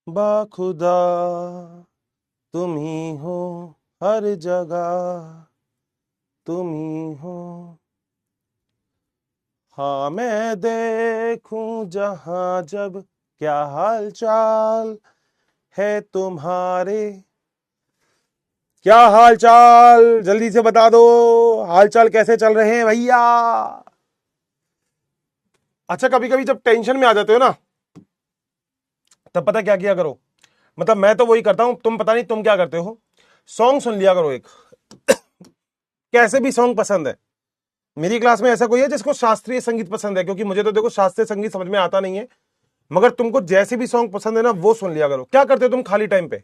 बाखुदा तुम ही हो, हर जगह तुम ही हो। हाँ मैं देखूं जहां जब, क्या हाल चाल है तुम्हारे। क्या हाल चाल, जल्दी से बता दो, हाल चाल कैसे चल रहे हैं भैया। अच्छा, कभी कभी जब टेंशन में आ जाते हो ना, तब पता क्या किया करो। मतलब मैं तो वही करता हूं, तुम पता नहीं तुम क्या करते हो। सॉन्ग सुन लिया करो एक, कैसे भी सॉन्ग पसंद है। मेरी क्लास में ऐसा कोई है जिसको शास्त्रीय संगीत पसंद है, क्योंकि मुझे तो देखो शास्त्रीय संगीत समझ में आता नहीं है। मगर तुमको जैसे भी सॉन्ग पसंद है ना, वो सुन लिया करो। क्या करते हो तुम खाली टाइम पे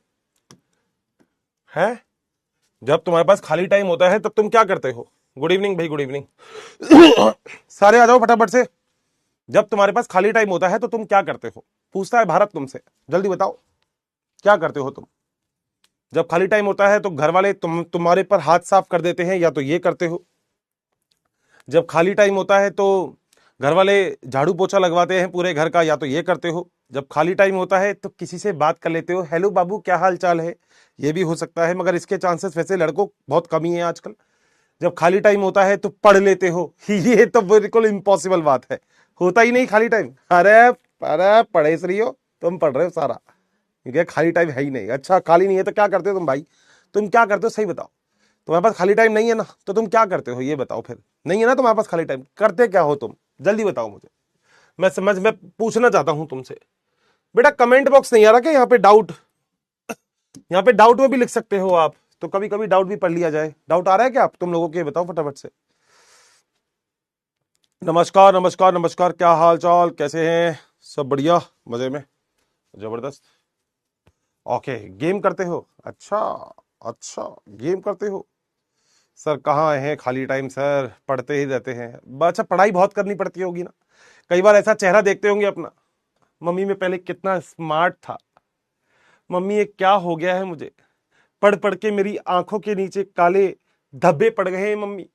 है? जब तुम्हारे पास खाली टाइम होता है तब तुम क्या करते हो? गुड इवनिंग भाई, गुड इवनिंग। सारे आ जाओ फटाफट से। जब तुम्हारे पास खाली टाइम होता है तो तुम क्या करते हो? पूछता है भारत तुमसे, जल्दी बताओ क्या करते हो तुम। जब खाली टाइम होता है तो घर वाले तुम्हारे पर हाथ साफ कर देते हैं, या तो ये करते हो। जब खाली टाइम होता है तो घर वाले झाड़ू पोछा लगवाते हैं पूरे घर का, या तो ये करते हो। जब खाली टाइम होता है तो किसी से बात कर लेते हो, हेलो बाबू क्या हाल चाल है, ये भी हो सकता है, मगर इसके चांसेस वैसे लड़कों बहुत कम ही है आजकल। जब खाली टाइम होता है तो पढ़ लेते हो, ये तो बिल्कुल इम्पॉसिबल बात है, होता ही नहीं खाली टाइम। अरे अरे पढ़े रही हो, तुम पढ़ रहे हो सारा, क्योंकि खाली टाइम है ही नहीं। अच्छा खाली नहीं है तो क्या करते हो तुम भाई? तुम क्या करते हो सही बताओ। तुम्हारे पास खाली टाइम नहीं है ना, तो तुम क्या करते हो ये बताओ फिर। नहीं है ना तुम्हारे पास खाली टाइम, करते क्या हो तुम? जल्दी बताओ मुझे, मैं पूछना चाहता हूं तुमसे। बेटा कमेंट बॉक्स नहीं आ रहा क्या यहाँ पे? डाउट, यहाँ पे डाउट में भी लिख सकते हो आप, तो कभी कभी डाउट भी पढ़ लिया जाए। डाउट आ रहा है क्या आप तुम लोगों के? बताओ फटाफट से। नमस्कार नमस्कार नमस्कार, क्या हाल चाल, कैसे हैं? सब बढ़िया, मजे में, जबरदस्त। ओके, गेम करते हो? अच्छा अच्छा, गेम करते हो। सर कहाँ है खाली टाइम सर, पढ़ते ही रहते हैं। अच्छा पढ़ाई बहुत करनी पड़ती होगी ना, कई बार ऐसा चेहरा देखते होंगे अपना, मम्मी मैं पहले कितना स्मार्ट था, मम्मी ये क्या हो गया है मुझे, पढ़ पढ़ के मेरी आंखों के नीचे काले धब्बे पड़ गए हैं मम्मी,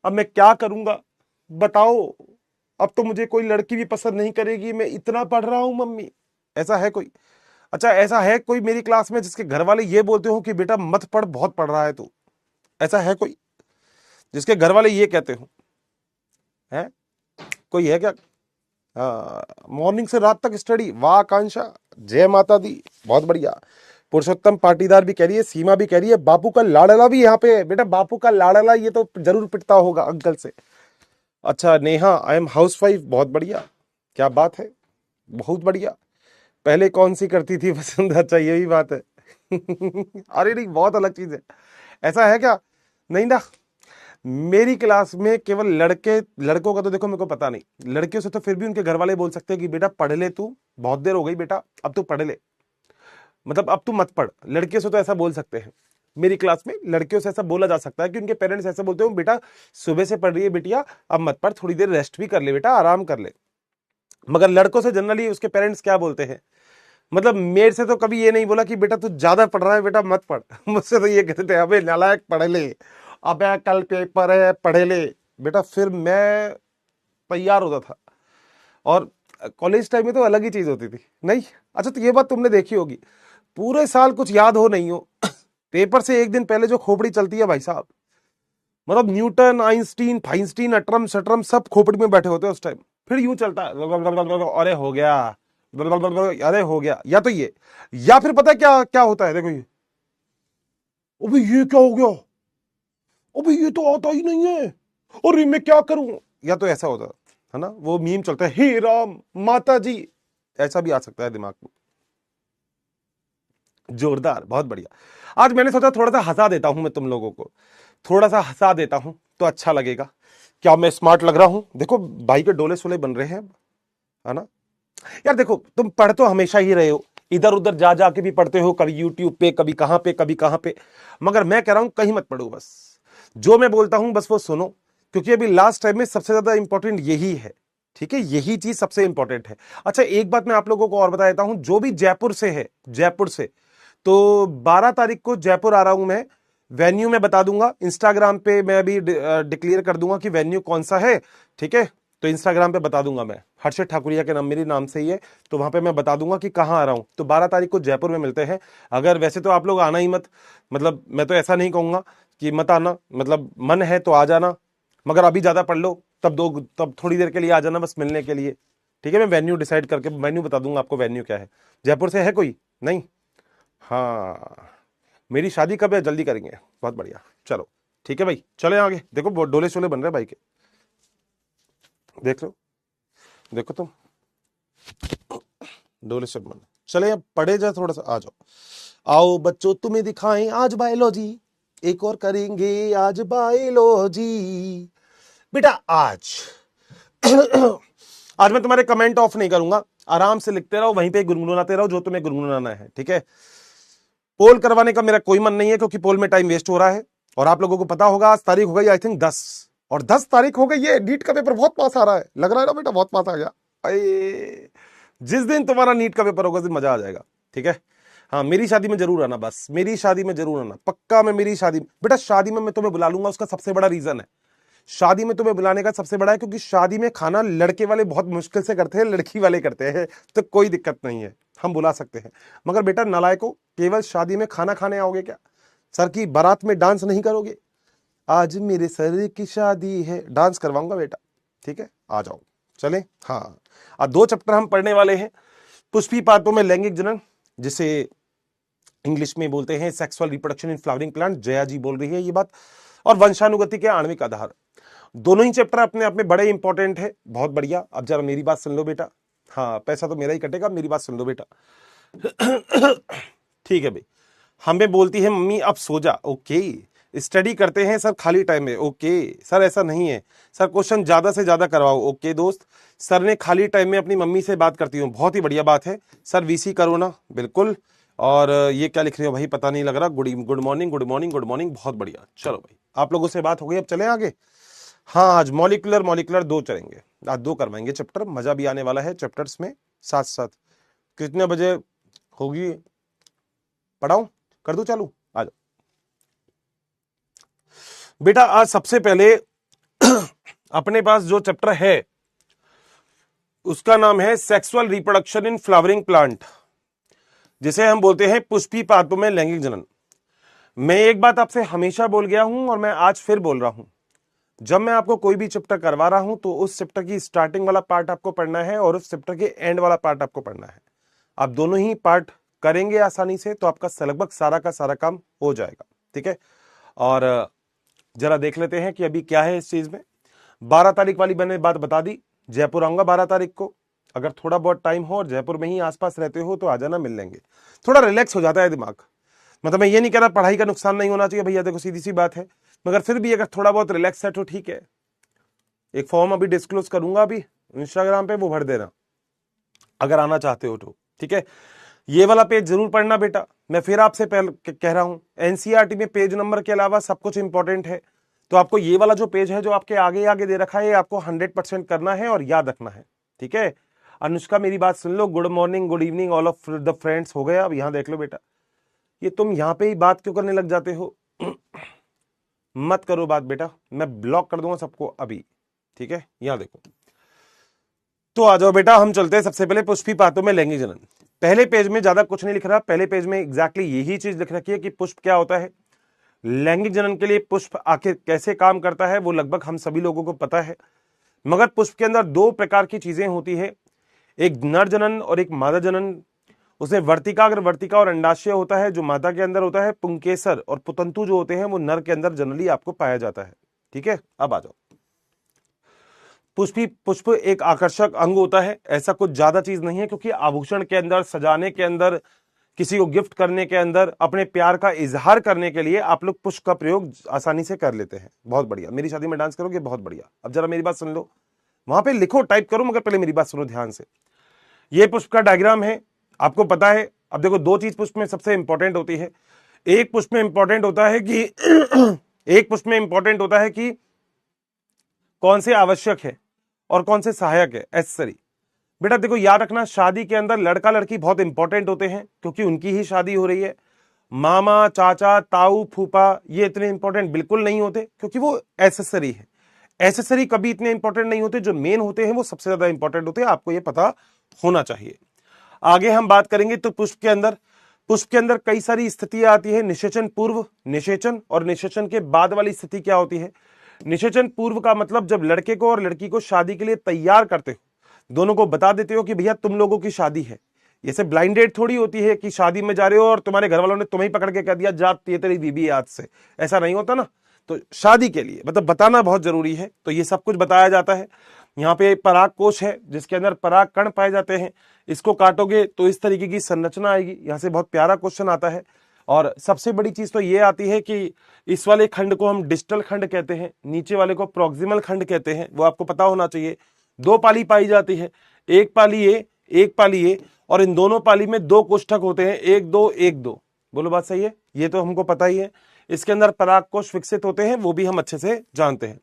अब मैं क्या करूंगा बताओ। अब तो मुझे कोई लड़की भी पसंद नहीं करेगी, मैं इतना पढ़ रहा हूं मम्मी। ऐसा है कोई? अच्छा ऐसा है कोई मेरी क्लास में जिसके घर वाले ये बोलते हो कि बेटा मत पढ़, बहुत पढ़ रहा है तू? ऐसा है कोई जिसके घर वाले ये कहते हो? है कोई है क्या? मॉर्निंग से रात तक स्टडी, वाह आकांक्षा, जय माता दी, बहुत बढ़िया। पुरुषोत्तम पाटीदार भी कह रही है, सीमा भी कह रही है, बापू का लाडला भी यहाँ पे है। बेटा बापू का लाडला ये तो जरूर पिटता होगा अंकल से। अच्छा Neha, I am house wife, बहुत बढ़िया, क्या बात है, बहुत बढ़िया। पहले कौन सी करती थी पसंद? अच्छा यही बात है। अरे नहीं, बहुत अलग चीज है। ऐसा है क्या? नहीं ना, मेरी क्लास में केवल लड़के, लड़कों का तो देखो मेरे को पता नहीं, लड़कियों से तो फिर भी उनके घर वाले बोल सकते हैं कि बेटा पढ़ ले तू, बहुत देर हो गई बेटा, अब तू पढ़ ले, मतलब अब तू मत पढ़। लड़कियों से तो ऐसा बोल सकते हैं। मेरी क्लास में लड़कियों से ऐसा बोला जा सकता है कि उनके पेरेंट्स ऐसे बोलते हो, बेटा सुबह से पढ़ रही है बिटिया, अब मत पढ़, थोड़ी देर रेस्ट भी कर ले बेटा, आराम कर ले। मगर लड़कों से जनरली उसके पेरेंट्स क्या बोलते हैं? मतलब मेरे से तो कभी ये नहीं बोला कि बेटा तू ज्यादा पढ़ रहा है बेटा मत पढ़। मुझसे तो ये कहते थे, अबे नालायक पढ़ ले, अबे कल पेपर है पढ़ ले बेटा, फिर मैं तैयार होता था। और कॉलेज टाइम में तो अलग ही चीज होती थी नहीं। अच्छा तो ये बात तुमने देखी होगी, पूरे साल कुछ याद हो नहीं हो, पेपर से एक दिन पहले जो खोपड़ी चलती है भाई साहब, मतलब न्यूटन आइंस्टीन फाइंस्टीन अटरम शटरम सब खोपड़ी में बैठे होते हैं उस टाइम। फिर यूं चलता है, अरे हो गया, अरे हो गया, या तो ये, या फिर पता है क्या क्या होता है, देखो ये, अबे ये क्या हो गया, अबे ये तो आता ही नहीं है, अरे मैं क्या करूं। या तो ऐसा होता है ना, वो मीम चलता है, हे राम माता जी, ऐसा भी आ सकता है दिमाग में। जोरदार, बहुत बढ़िया। आज मैंने सोचा थोड़ा सा हंसा देता हूं मैं तुम लोगों को, थोड़ा सा हंसा देता हूं तो अच्छा लगेगा। क्या मैं स्मार्ट लग रहा हूं? देखो भाई के डोले सोले बन रहे हैं, है ना? यार देखो तुम पढ़ तो हमेशा ही रहे हो, इधर उधर जा जाके भी पढ़ते हो, कभी यूट्यूब पे कभी कहां पे कभी कहां पे, मगर मैं कह रहा हूं कहीं मत पढ़ो, बस जो मैं बोलता हूं बस वो सुनो, क्योंकि अभी लास्ट टाइम में सबसे ज्यादा इंपॉर्टेंट यही है। ठीक है, यही चीज सबसे इंपॉर्टेंट है। अच्छा एक बात मैं आप लोगों को और बता देता हूं, जो भी जयपुर से है, जयपुर से, तो 12 तारीख को जयपुर आ रहा हूं मैं। वेन्यू मैं बता दूंगा, इंस्टाग्राम पे मैं अभी डिक्लेयर कर दूंगा कि वेन्यू कौन सा है। ठीक है, तो इंस्टाग्राम पे बता दूंगा मैं, हर्षित ठाकुरिया के नाम, मेरे नाम से ही है, तो वहां पे मैं बता दूंगा कि कहाँ आ रहा हूँ। तो 12 तारीख को जयपुर में मिलते हैं। अगर वैसे तो आप लोग आना ही मत, मतलब मैं तो ऐसा नहीं कहूंगा कि मत आना, मतलब मन है तो आ जाना, मगर अभी ज्यादा पढ़ लो, तब थोड़ी देर के लिए आ जाना बस मिलने के लिए, ठीक है। मैं वेन्यू डिसाइड करके वेन्यू बता दूंगा आपको, वेन्यू क्या है। जयपुर से है कोई? नहीं? हाँ, मेरी शादी कब है? जल्दी करेंगे, बहुत बढ़िया। चलो ठीक है भाई, चले आगे। देखो डोले शोले बन रहे भाई के, देख लो, देखो तुम, डोले शोले बन। चले अब पढ़े जा थोड़ा सा, आ जाओ। आओ बच्चों तुम्हें दिखाएं आज बायोलॉजी, एक और करेंगे आज बायोलॉजी। बेटा आज आज मैं तुम्हारे कमेंट ऑफ नहीं करूंगा, आराम से लिखते रहो, वहीं पे गुनगुनाते रहो जो तुम्हें गुनगुनाना है, ठीक है। पोल करवाने का मेरा कोई मन नहीं है, क्योंकि पोल में टाइम वेस्ट हो रहा है। और आप लोगों को पता होगा आज तारीख हो गई आई थिंक 10, और 10 तारीख हो गई है, नीट का पेपर बहुत पास आ रहा है, लग रहा है ना बेटा बहुत पास आ गया। अरे जिस दिन तुम्हारा नीट का पेपर होगा उस दिन मजा आ जाएगा, ठीक है। हाँ, मेरी शादी में जरूर आना, बस मेरी शादी में जरूर आना, पक्का। मैं मेरी शादी, बेटा शादी में मैं तुम्हें बुला लूंगा, उसका सबसे बड़ा रीजन है, शादी में तुम्हें बुलाने का सबसे बड़ा है क्योंकि शादी में खाना लड़के वाले बहुत मुश्किल से करते हैं, लड़की वाले करते हैं, तो कोई दिक्कत नहीं है, हम बुला सकते हैं। मगर बेटा नालायको, केवल शादी में खाना खाने आओगे क्या? सर की बारात में डांस नहीं करोगे? आज मेरे सर की शादी है, डांस करवाऊंगा बेटा, ठीक है, आ जाओ। चले, हाँ, आज 2 चैप्टर हम पढ़ने वाले हैं। पुष्पी पातों में लैंगिक जनन, जिसे इंग्लिश में बोलते हैं sexual reproduction in flowering plant, Jaya ji बोल रही है ये बात, और वंशानुगति के आणविक आधार। दोनों ही चैप्टर अपने आप में बड़े इंपॉर्टेंट है, बहुत बढ़िया। अब जरा मेरी बात सुन लो बेटा, हाँ पैसा तो मेरा ही कटेगा, मेरी बात सुन लो बेटा। ठीक है भाई, हमें बोलती है मम्मी अब सो जा, ओके। स्टडी करते हैं सर खाली टाइम में, ओके सर ऐसा नहीं है सर, क्वेश्चन ज्यादा से ज्यादा करवाओ, ओके दोस्त। सर ने खाली टाइम में अपनी मम्मी से बात करती हूँ, बहुत ही बढ़िया बात है सर, वीसी करो ना, बिल्कुल। और ये क्या लिख रहे हो भाई, पता नहीं लग रहा, good morning good morning good morning, बहुत बढ़िया। चलो भाई, आप लोगों से बात हो गई, अब चले आगे। हाँ, आज मॉलिक्यूलर 2 चलेंगे, आज 2 करवाएंगे चैप्टर, मजा भी आने वाला है चैप्टर्स में साथ साथ। कितने बजे होगी, पढ़ाऊं, कर दूं चालू? आ जाओ बेटा। आज सबसे पहले अपने पास जो चैप्टर है उसका नाम है sexual reproduction in flowering plant, जिसे हम बोलते हैं पुष्पी पातों में लैंगिक जनन। मैं एक बात आपसे हमेशा बोल गया हूं और मैं आज फिर बोल रहा हूं, जब मैं आपको कोई भी चैप्टर करवा रहा हूं तो उस चैप्टर की स्टार्टिंग वाला पार्ट आपको पढ़ना है और उस चैप्टर के एंड वाला पार्ट आपको पढ़ना है। आप दोनों ही पार्ट करेंगे आसानी से तो आपका लगभग सारा का सारा काम हो जाएगा, ठीक है। और जरा देख लेते हैं कि अभी क्या है इस चीज में। 12 तारीख वाली मैंने बात बता दी, जयपुर आऊंगा 12 तारीख को। अगर थोड़ा बहुत टाइम हो और जयपुर में ही आसपास रहते हो तो आ जाना, मिल लेंगे, थोड़ा रिलैक्स हो जाता है दिमाग। मतलब मैं ये नहीं कह रहा पढ़ाई का नुकसान नहीं होना चाहिए भैया, देखो सीधी सी बात है, मगर फिर भी अगर थोड़ा बहुत रिलैक्स है तो ठीक है। एक फॉर्म अभी डिस्क्लोज करूंगा अभी इंस्टाग्राम पे, वो भर देना अगर आना चाहते हो तो, ठीक है। ये वाला पेज जरूर पढ़ना बेटा, मैं फिर आपसे कह रहा हूं, एनसीईआरटी में पेज नंबर के अलावा सब कुछ इंपॉर्टेंट है, तो आपको ये वाला जो पेज है जो आपके आगे आगे दे रखा है आपको 100% करना है और याद रखना है, ठीक है। अनुष्का मेरी बात सुन लो, good morning good evening all of the friends हो गया। अब यहां देख लो बेटा, ये तुम यहां पे ही बात क्यों करने लग जाते हो? मत करो बात बेटा, मैं ब्लॉक कर दूंगा सबको अभी, ठीक है। यहां देखो, तो आ जाओ बेटा, हम चलते हैं सबसे पहले पुष्पी पातों में लैंगिक जनन। पहले पेज में ज्यादा कुछ नहीं लिख रहा, पहले पेज में एग्जैक्टली यही चीज लिख रखी है कि पुष्प क्या होता है, लैंगिक जनन के लिए पुष्प आखिर कैसे काम करता है, वो लगभग हम सभी लोगों को पता है। मगर पुष्प के अंदर 2 प्रकार की चीजें होती है, एक नर जनन और एक मादा जनन। उसमें वर्तिका, अगर वर्तिका और अंडाशय होता है जो मादा के अंदर होता है, पुंकेसर और पुतंतु जो होते हैं वो नर के अंदर जनरली आपको पाया जाता है, ठीक है। अब आ जाओ, पुष्प एक आकर्षक अंग होता है, ऐसा कुछ ज्यादा चीज नहीं है, क्योंकि आभूषण के अंदर, सजाने के अंदर, किसी को गिफ्ट करने के अंदर, अपने प्यार का इजहार करने के लिए आप लोग पुष्प का प्रयोग आसानी से कर लेते हैं। बहुत बढ़िया, मेरी शादी में डांस करोगे, बहुत बढ़िया। अब जरा मेरी बात सुन लो, वहां पे लिखो, टाइप करो, मगर पहले मेरी बात सुनो ध्यान से। ये पुष्प का डायग्राम है, आपको पता है। अब देखो 2 चीज पुष्प में सबसे इंपॉर्टेंट होती है, एक पुष्प में इंपॉर्टेंट होता है कि एक पुष्प में इंपॉर्टेंट होता है कि कौन से आवश्यक है और कौन से सहायक है, एसेसरी। बेटा देखो याद रखना, शादी के अंदर लड़का लड़की बहुत इंपॉर्टेंट होते हैं क्योंकि उनकी ही शादी हो रही है। मामा, चाचा, ताऊ, फूफा ये इतने इंपॉर्टेंट बिल्कुल नहीं होते क्योंकि वो एसेसरी है। एसेसरी कभी इतने इंपॉर्टेंट नहीं होते, जो मेन होते हैं वो सबसे ज्यादा इंपॉर्टेंट होते हैं, आपको ये पता होना चाहिए। आगे हम बात करेंगे तो पुष्प के अंदर कई सारी स्थितियां आती है, निषेचन पूर्व, निषेचन और निषेचन के बाद वाली स्थिति क्या होती है। निषेचन पूर्व का मतलब जब लड़के को और लड़की को शादी के लिए तैयार करते हो, दोनों को बता देते हो कि भैया तुम लोगों की शादी है। ये से ब्लाइंड डेट थोड़ी होती है कि शादी में जा रहे हो और तुम्हारे घर वालों ने तुम्हें पकड़ के कह दिया जा ये तेरी बीबी है आज से, ऐसा नहीं होता ना। तो शादी के लिए मतलब बताना बहुत जरूरी है, तो ये सब कुछ बताया जाता है। यहाँ पे पराग कोश है जिसके अंदर पराग कण पाए जाते हैं, इसको काटोगे तो इस तरीके की संरचना आएगी। यहाँ से बहुत प्यारा क्वेश्चन आता है। और सबसे बड़ी चीज तो ये आती है कि इस वाले खंड को हम डिस्टल खंड कहते हैं, नीचे वाले को प्रॉक्सिमल खंड कहते हैं, वो आपको पता होना चाहिए। दो पाली पाई जाती है, एक पाली ए एक पाली ए, और इन दोनों पाली में दो कोष्ठक होते हैं, एक दो एक दो। बोलो बात सही है, ये तो हमको पता ही है। इसके अंदर पराग कोश विकसित होते हैं, वो भी हम अच्छे से जानते हैं।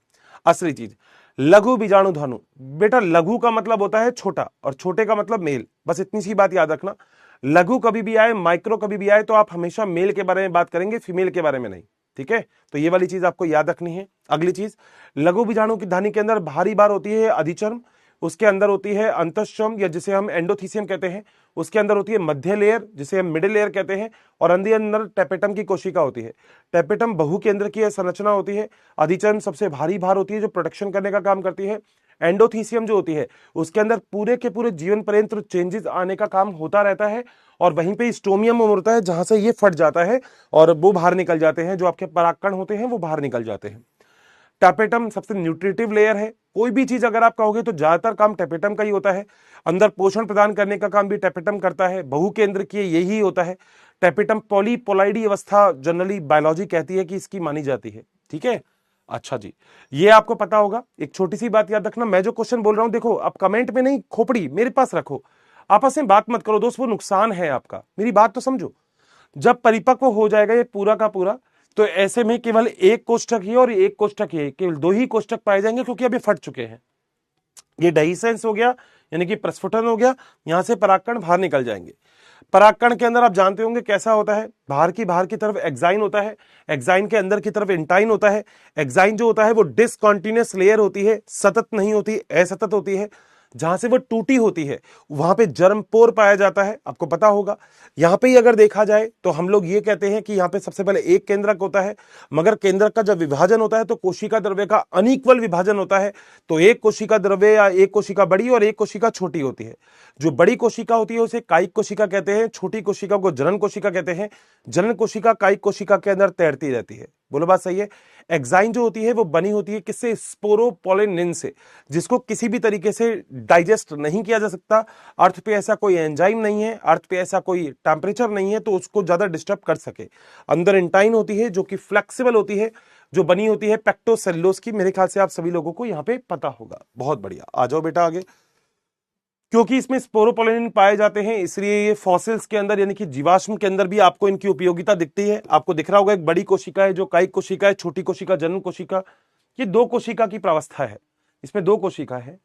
असली चीज लघु बीजाणु धनु, बेटा लघु का मतलब होता है छोटा और छोटे का मतलब मेल, बस इतनी सी बात याद रखना। लघु कभी भी आए, माइक्रो कभी भी आए, तो आप हमेशा मेल के बारे में बात करेंगे, फीमेल के बारे में नहीं, ठीक है। तो ये वाली चीज आपको याद रखनी है। अगली चीज, लघु बीजाणु की धानी के अंदर भारी बार होती है अधिचर्म, उसके अंदर होती है अंतःश्रम या जिसे हम एंडोथीसियम कहते हैं, उसके अंदर होती है मध्य लेयर जिसे हम मिडिल लेयर कहते हैं, और अंदर टेपेटम की कोशिका होती है। टेपेटम बहु केंद्र की संरचना होती है। अधिचर्म सबसे भारी भार होती है जो प्रोटेक्शन करने का काम करती है। एंडोथीसियम जो होती है उसके अंदर पूरे के पूरे जीवन पर्यंत चेंजेस आने का काम होता रहता है, और वहीं पे स्टोमियम होता है जहां से ये फट जाता है और वो बाहर निकल जाते हैं, जो आपके परागकण होते हैं वो बाहर निकल जाते हैं। टेपेटम सबसे न्यूट्रिटिव लेयर है। कोई भी चीज अगर आप कहोगे तो ज्यादातर काम टेपेटम का ही होता है। अंदर पोषण प्रदान करने का काम भी टेपेटम करता है। बहु केंद्र की यही होता है। टेपेटम पॉलीपोलाइडी अवस्था जनरली बायोलॉजी कहती है कि इसकी मानी जाती है, ठीक है। अच्छा जी, ये आपको पता होगा। एक छोटी सी बात याद रखना, मैं जो क्वेश्चन बोल रहा हूं देखो आप कमेंट में नहीं, खोपड़ी मेरे पास रखो, आपस में बात मत करो दोस्त, वो नुकसान है आपका। मेरी बात तो समझो। जब परिपक्व हो जाएगा ये पूरा का पूरा, तो ऐसे में केवल एक कोष्ठक ही और एक कोष्ठक ही, केवल दो ही कोष्ठक पाए जाएंगे क्योंकि अभी फट चुके हैं। ये डाइसेंस हो गया यानी कि प्रस्फुटन हो गया, यहां से परागकण बाहर निकल जाएंगे। परागकण के अंदर आप जानते होंगे कैसा होता है, बाहर की तरफ एक्साइन होता है, एक्साइन के अंदर की तरफ इंटाइन होता है। एक्साइन जो होता है वो डिसकंटिन्यूअस लेयर होती है, सतत नहीं होती, असतत होती है। जहां से वो टूटी होती है वहां पे जर्मपोर पाया जाता है, आपको पता होगा। यहां पे ही अगर देखा जाए तो हम लोग ये कहते हैं कि यहां पे सबसे पहले एक केंद्रक होता है, मगर केंद्रक का जब विभाजन होता है तो कोशिका द्रव्य का अनइक्वल विभाजन होता है। तो एक कोशिका द्रव्य या एक कोशिका बड़ी और एक कोशिका छोटी होती है। जो बड़ी कोशिका होती है उसे कायिक कोशिका कहते हैं, छोटी कोशिका को जनन कोशिका कहते हैं। जनन कोशिका कायिक कोशिका के अंदर तैरती रहती है। बोलो बात सही है। एक्साइन जो होती है वो बनी होती है किससे, स्पोरोपोलिनिन से, जिसको किसी भी तरीके से डाइजेस्ट नहीं किया जा सकता। अर्थ पे ऐसा कोई एंजाइम नहीं है, अर्थ पे ऐसा कोई टेम्परेचर नहीं है तो उसको ज्यादा डिस्टर्ब कर सके। अंदर इंटाइन होती है जो कि फ्लेक्सिबल होती है, जो बनी होती है पेक्टोसेलुलोज की। मेरे ख्याल से आप सभी लोगों को यहाँ पे पता होगा। बहुत बढ़िया, आ जाओ बेटा आगे। क्योंकि इसमें स्पोरोपोलिन पाए जाते हैं इसलिए ये फॉसिल्स के अंदर यानी कि जीवाश्म के अंदर भी आपको इनकी उपयोगिता दिखती है। आपको दिख रहा होगा एक बड़ी कोशिका है जो कायिक कोशिका है, छोटी कोशिका जनन कोशिका। ये दो कोशिका की प्रावस्था है, इसमें दो कोशिका है।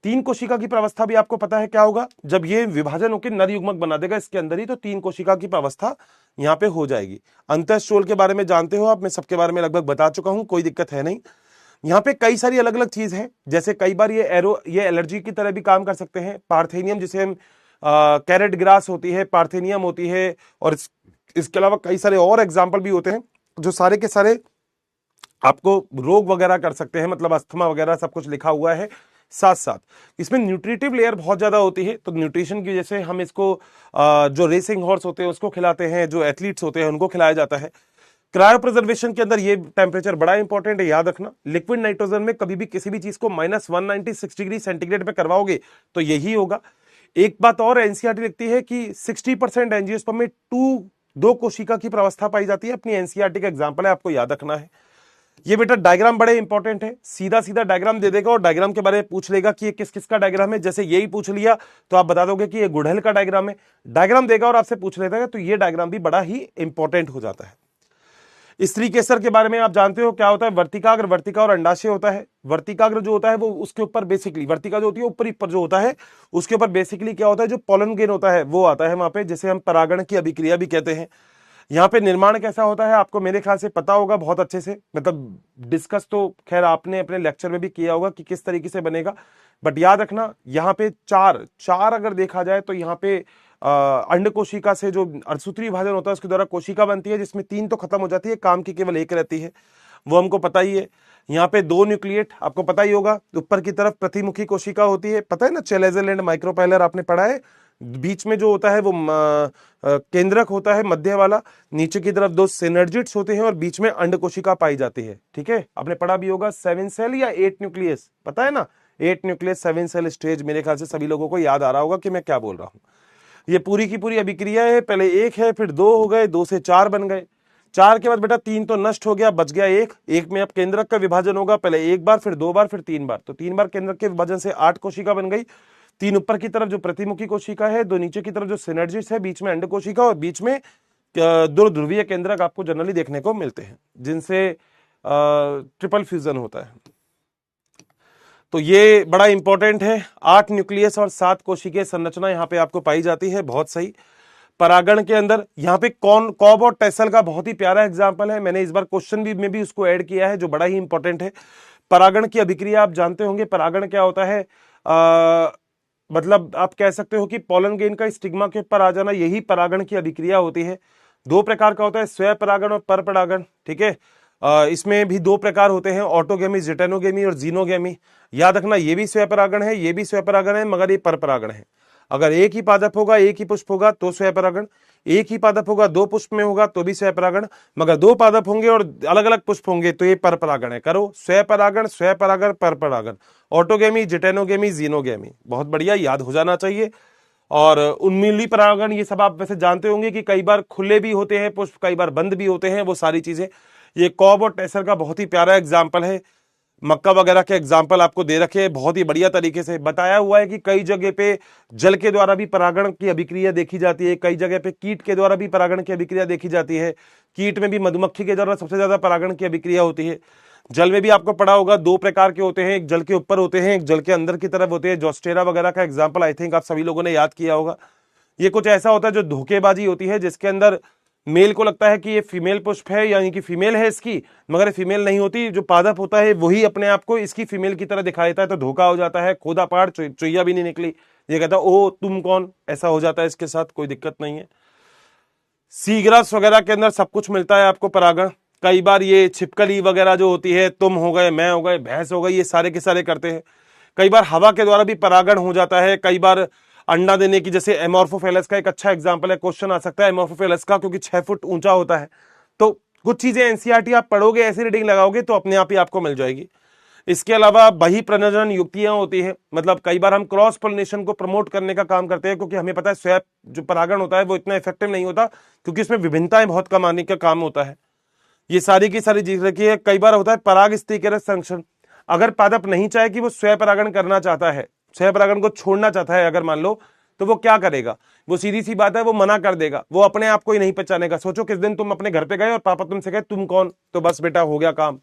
तीन कोशिका की प्रावस्था भी आपको पता है क्या होगा, जब ये विभाजन होकर नर युग्मक बना देगा इसके अंदर ही, तो तीन कोशिका की प्रावस्था यहाँ पे हो जाएगी। अंतःस्ट्रोल के बारे में जानते हो आप, मैं सबके बारे में लगभग बता चुका हूं, कोई दिक्कत है नहीं। यहाँ पे कई सारी अलग अलग चीज है, जैसे कई बार ये एलर्जी की तरह भी काम कर सकते हैं। पार्थेनियम जिसे हम कैरेट ग्रास होती है, पार्थेनियम होती है, और इसके अलावा कई सारे और एग्जाम्पल भी होते हैं जो सारे के सारे आपको रोग वगैरह कर सकते हैं, मतलब अस्थमा वगैरह सब कुछ लिखा हुआ है। साथ साथ इसमें न्यूट्रिटिव लेयर बहुत ज्यादा होती है, तो न्यूट्रिशन की वजह से हम इसको जो रेसिंग हॉर्स होते हैं उसको खिलाते हैं, जो एथलीट्स होते हैं उनको खिलाया जाता है। क्रायो प्रिजर्वेशन के अंदर ये टेम्परेचर बड़ा इंपॉर्टेंट है, याद रखना। लिक्विड नाइट्रोजन में कभी भी किसी भी चीज को -196 डिग्री सेंटीग्रेड पे करवाओगे तो यही होगा। एक बात और एनसीईआरटी लिखती है कि 60% एंजियोस्पर्म में दो कोशिका की प्रावस्था पाई जाती है। अपनी एनसीईआरटी का एग्जांपल है, आपको याद रखना है। ये बेटा डायग्राम बड़े इंपॉर्टेंट है, सीधा सीधा डायग्राम दे देगा और डायग्राम के बारे में पूछ लेगा कि ये किस किस का डायग्राम है। जैसे यही पूछ लिया तो आप बता दोगे कि ये गुड़हल का डायग्राम है। डायग्राम देगा और आपसे पूछ लेता है, तो ये डायग्राम भी बड़ा ही इंपॉर्टेंट हो जाता है। स्त्री केसर के बारे में आप जानते हो क्या होता है, वर्तिकाग्र, वर्तिका और अंडाशय होता है। वर्तिकाग्र जो होता है वो उसके ऊपर बेसिकली, वर्तिका जो होती है ऊपर ऊपर जो होता है उसके ऊपर बेसिकली क्या होता है, जो पोलन ग्रेन होता है वो आता है वहां पे, जिसे हम परागण की अभिक्रिया भी कहते हैं। यहाँ पे निर्माण कैसा होता है आपको मेरे ख्याल से पता होगा बहुत अच्छे से, मतलब डिस्कस तो खैर आपने अपने लेक्चर में भी किया होगा कि किस तरीके से बनेगा, बट याद रखना यहाँ पे चार चार अगर देखा जाए तो यहाँ पे अंड कोशिका से जो अर्धसूत्री विभाजन होता है उसके द्वारा कोशिका बनती है, जिसमें 3 तो खत्म हो जाती है, काम की केवल 1 रहती है, वो हमको पता ही है। यहाँ पे 2 न्यूक्लिएट आपको पता ही होगा, ऊपर की तरफ प्रतिमुखी कोशिका होती है, पता है ना, चेलेजल एंड माइक्रोपाइलर आपने पढ़ा है। बीच में जो होता है वो केंद्रक होता है मध्य वाला, नीचे की तरफ 2 सिनर्जिड्स होते हैं और बीच में अंड कोशिका पाई जाती है। ठीक है, आपने पढ़ा भी होगा 7 सेल या 8 न्यूक्लियस, पता है ना, 8 न्यूक्लियस 7 सेल स्टेज, मेरे ख्याल से सभी लोगों को याद आ रहा होगा कि मैं क्या बोल रहा हूं। ये पूरी की पूरी अभिक्रिया है, पहले 1 है, फिर 2 हो गए, 2 से 4 बन गए, 4 के बाद बेटा 3 तो नष्ट हो गया, बच गया 1, 1 में अब केंद्रक का विभाजन होगा, पहले 1 बार, फिर 2 बार, फिर 3 बार, तो 3 बार केंद्रक के विभाजन से 8 कोशिका बन गई। 3 ऊपर की तरफ जो प्रतिमुखी कोशिका है, 2 नीचे की तरफ जो सिनर्जिस है, बीच में अंड कोशिका और बीच में 2 ध्रुवीय केंद्रक आपको जनरली देखने को मिलते हैं, जिनसे ट्रिपल फ्यूजन होता है। तो ये बड़ा इंपॉर्टेंट है, 8 न्यूक्लियस और 7 कोशिकीय संरचना यहाँ पे आपको पाई जाती है, बहुत सही। परागण के अंदर यहाँ पे कॉब और टेसल का बहुत ही प्यारा एग्जाम्पल है, मैंने इस बार क्वेश्चन भी में भी उसको ऐड किया है, जो बड़ा ही इंपॉर्टेंट है। परागण की अभिक्रिया आप जानते होंगे, परागण क्या होता है, मतलब आप कह सकते हो कि पोलन ग्रेन का स्टिग्मा के ऊपर आ जाना, यही परागण की अभिक्रिया होती है। 2 प्रकार का होता है, स्वयं परागण और पर परागण। ठीक है, इसमें भी 2 प्रकार होते हैं, ऑटोगेमी, जिटेनोगेमी और जीनोगेमी। याद रखना, ये भी स्वयं परागण है, ये भी स्वयं परागण है, मगर ये पर परागण है। अगर एक ही पादप होगा, एक ही पुष्प होगा तो स्वयं परागण, एक ही पादप होगा 2 पुष्प में होगा तो भी स्वयं परागण, मगर 2 पादप होंगे और अलग अलग पुष्प होंगे तो ये पर परागण है। करो, स्वयं परागण, स्वयं परागण, पर परागण, ऑटोगेमी, जिटेनोगेमी, जीनोगेमी, बहुत बढ़िया, याद हो जाना चाहिए। और उन्मूली परागण, ये सब आप वैसे जानते होंगे कि कई बार खुले भी होते हैं पुष्प, कई बार बंद भी होते हैं, वो सारी चीजें। ये कॉब और टेसर का बहुत ही प्यारा एग्जाम्पल है, मक्का वगैरह के एग्जाम्पल आपको दे रखे हैं, बहुत ही बढ़िया तरीके से बताया हुआ है कि कई जगह पे जल के द्वारा भी परागण की अभिक्रिया देखी जाती है, कई जगह पे कीट के द्वारा भी परागण की अभिक्रिया देखी जाती है। कीट में भी मधुमक्खी के द्वारा सबसे ज्यादा परागण की अभिक्रिया होती है। जल में भी आपको पढ़ा होगा, 2 प्रकार के होते हैं, एक जल के ऊपर होते हैं, एक जल के अंदर की तरफ होते हैं। जोस्टेरा वगैरह का एग्जाम्पल आई थिंक आप सभी लोगों ने याद किया होगा। ये कुछ ऐसा होता है जो धोखेबाजी होती है, जिसके अंदर मेल को लगता है कि ये फीमेल पुष्प है, यानी कि फीमेल है इसकी, मगर फीमेल नहीं होती, जो पादप होता है वही अपने आप को इसकी फीमेल की तरह दिखा देता है, तो धोखा हो जाता है, खोदा पहाड़ चुईया भी नहीं निकली, ये कहता है ओ तुम कौन, ऐसा हो जाता है इसके साथ, कोई दिक्कत नहीं है। सीग्रास वगैरह के अंदर सब कुछ मिलता है आपको परागण। कई बार ये छिपकली वगैरह जो होती है, तुम हो गए, मैं हो गए, भैंस हो गई, ये सारे के सारे करते हैं। कई बार हवा के द्वारा भी परागण हो जाता है, कई बार अंडा देने की, जैसे एमोर्फोफेलस का एक अच्छा एग्जांपल है, क्वेश्चन आ सकता है एमोर्फोफेलस का, क्योंकि 6 फुट ऊंचा होता है। तो कुछ चीजें एनसीईआरटी आप पढ़ोगे, ऐसी रीडिंग लगाओगे तो अपने आप ही आपको मिल जाएगी। इसके अलावा बही प्रजनन युक्तियां होती है, मतलब कई बार हम क्रॉस पोलिनेशन को प्रमोट करने का काम करते हैं, क्योंकि हमें पता है स्वयं जो परागण होता है वो इतना इफेक्टिव नहीं होता, क्योंकि इसमें विभिन्नताएं बहुत कम आने का काम होता है। ये सारी की सारी चीज रखी है। कई बार होता है पराग स्थिरीकरण संरक्षण, अगर पादप नहीं चाहे कि वो स्वयं परागण करना चाहता है, स्वयं परागण को छोड़ना चाहता है अगर मान लो, तो वो क्या करेगा, वो सीधी सी बात है वो मना कर देगा, वो अपने आप को ही नहीं पहचानेगा। सोचो किस दिन तुम अपने घर पे गए और पापा तुमसे कहे तुम कौन, तो बस बेटा हो गया काम।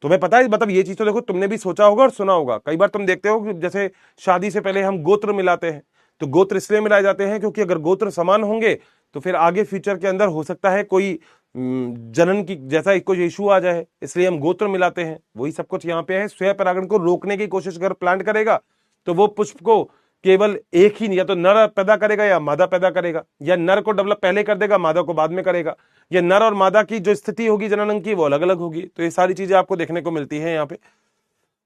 तुम्हें पता है, मतलब ये चीज तो देखो तुमने भी सोचा होगा और सुना होगा। कई बार तुम देखते हो कि जैसे शादी से पहले हम गोत्र मिलाते हैं, तो गोत्र इसलिए मिलाए जाते हैं क्योंकि अगर गोत्र समान होंगे तो फिर आगे फ्यूचर के अंदर हो सकता है कोई जनन की जैसा कोई इशू आ जाए, इसलिए हम गोत्र मिलाते हैं। वही सब कुछ यहाँ पे है। स्वयं परागण को रोकने की कोशिश अगर प्लांट करेगा तो वो पुष्प को केवल एक ही, या तो नर पैदा करेगा या मादा पैदा करेगा, या नर को डेवलप पहले कर देगा, मादा को बाद में करेगा, या नर और मादा की जो स्थिति होगी जनन की वो अलग अलग होगी। तो ये सारी चीजें आपको देखने को मिलती है यहाँ पे।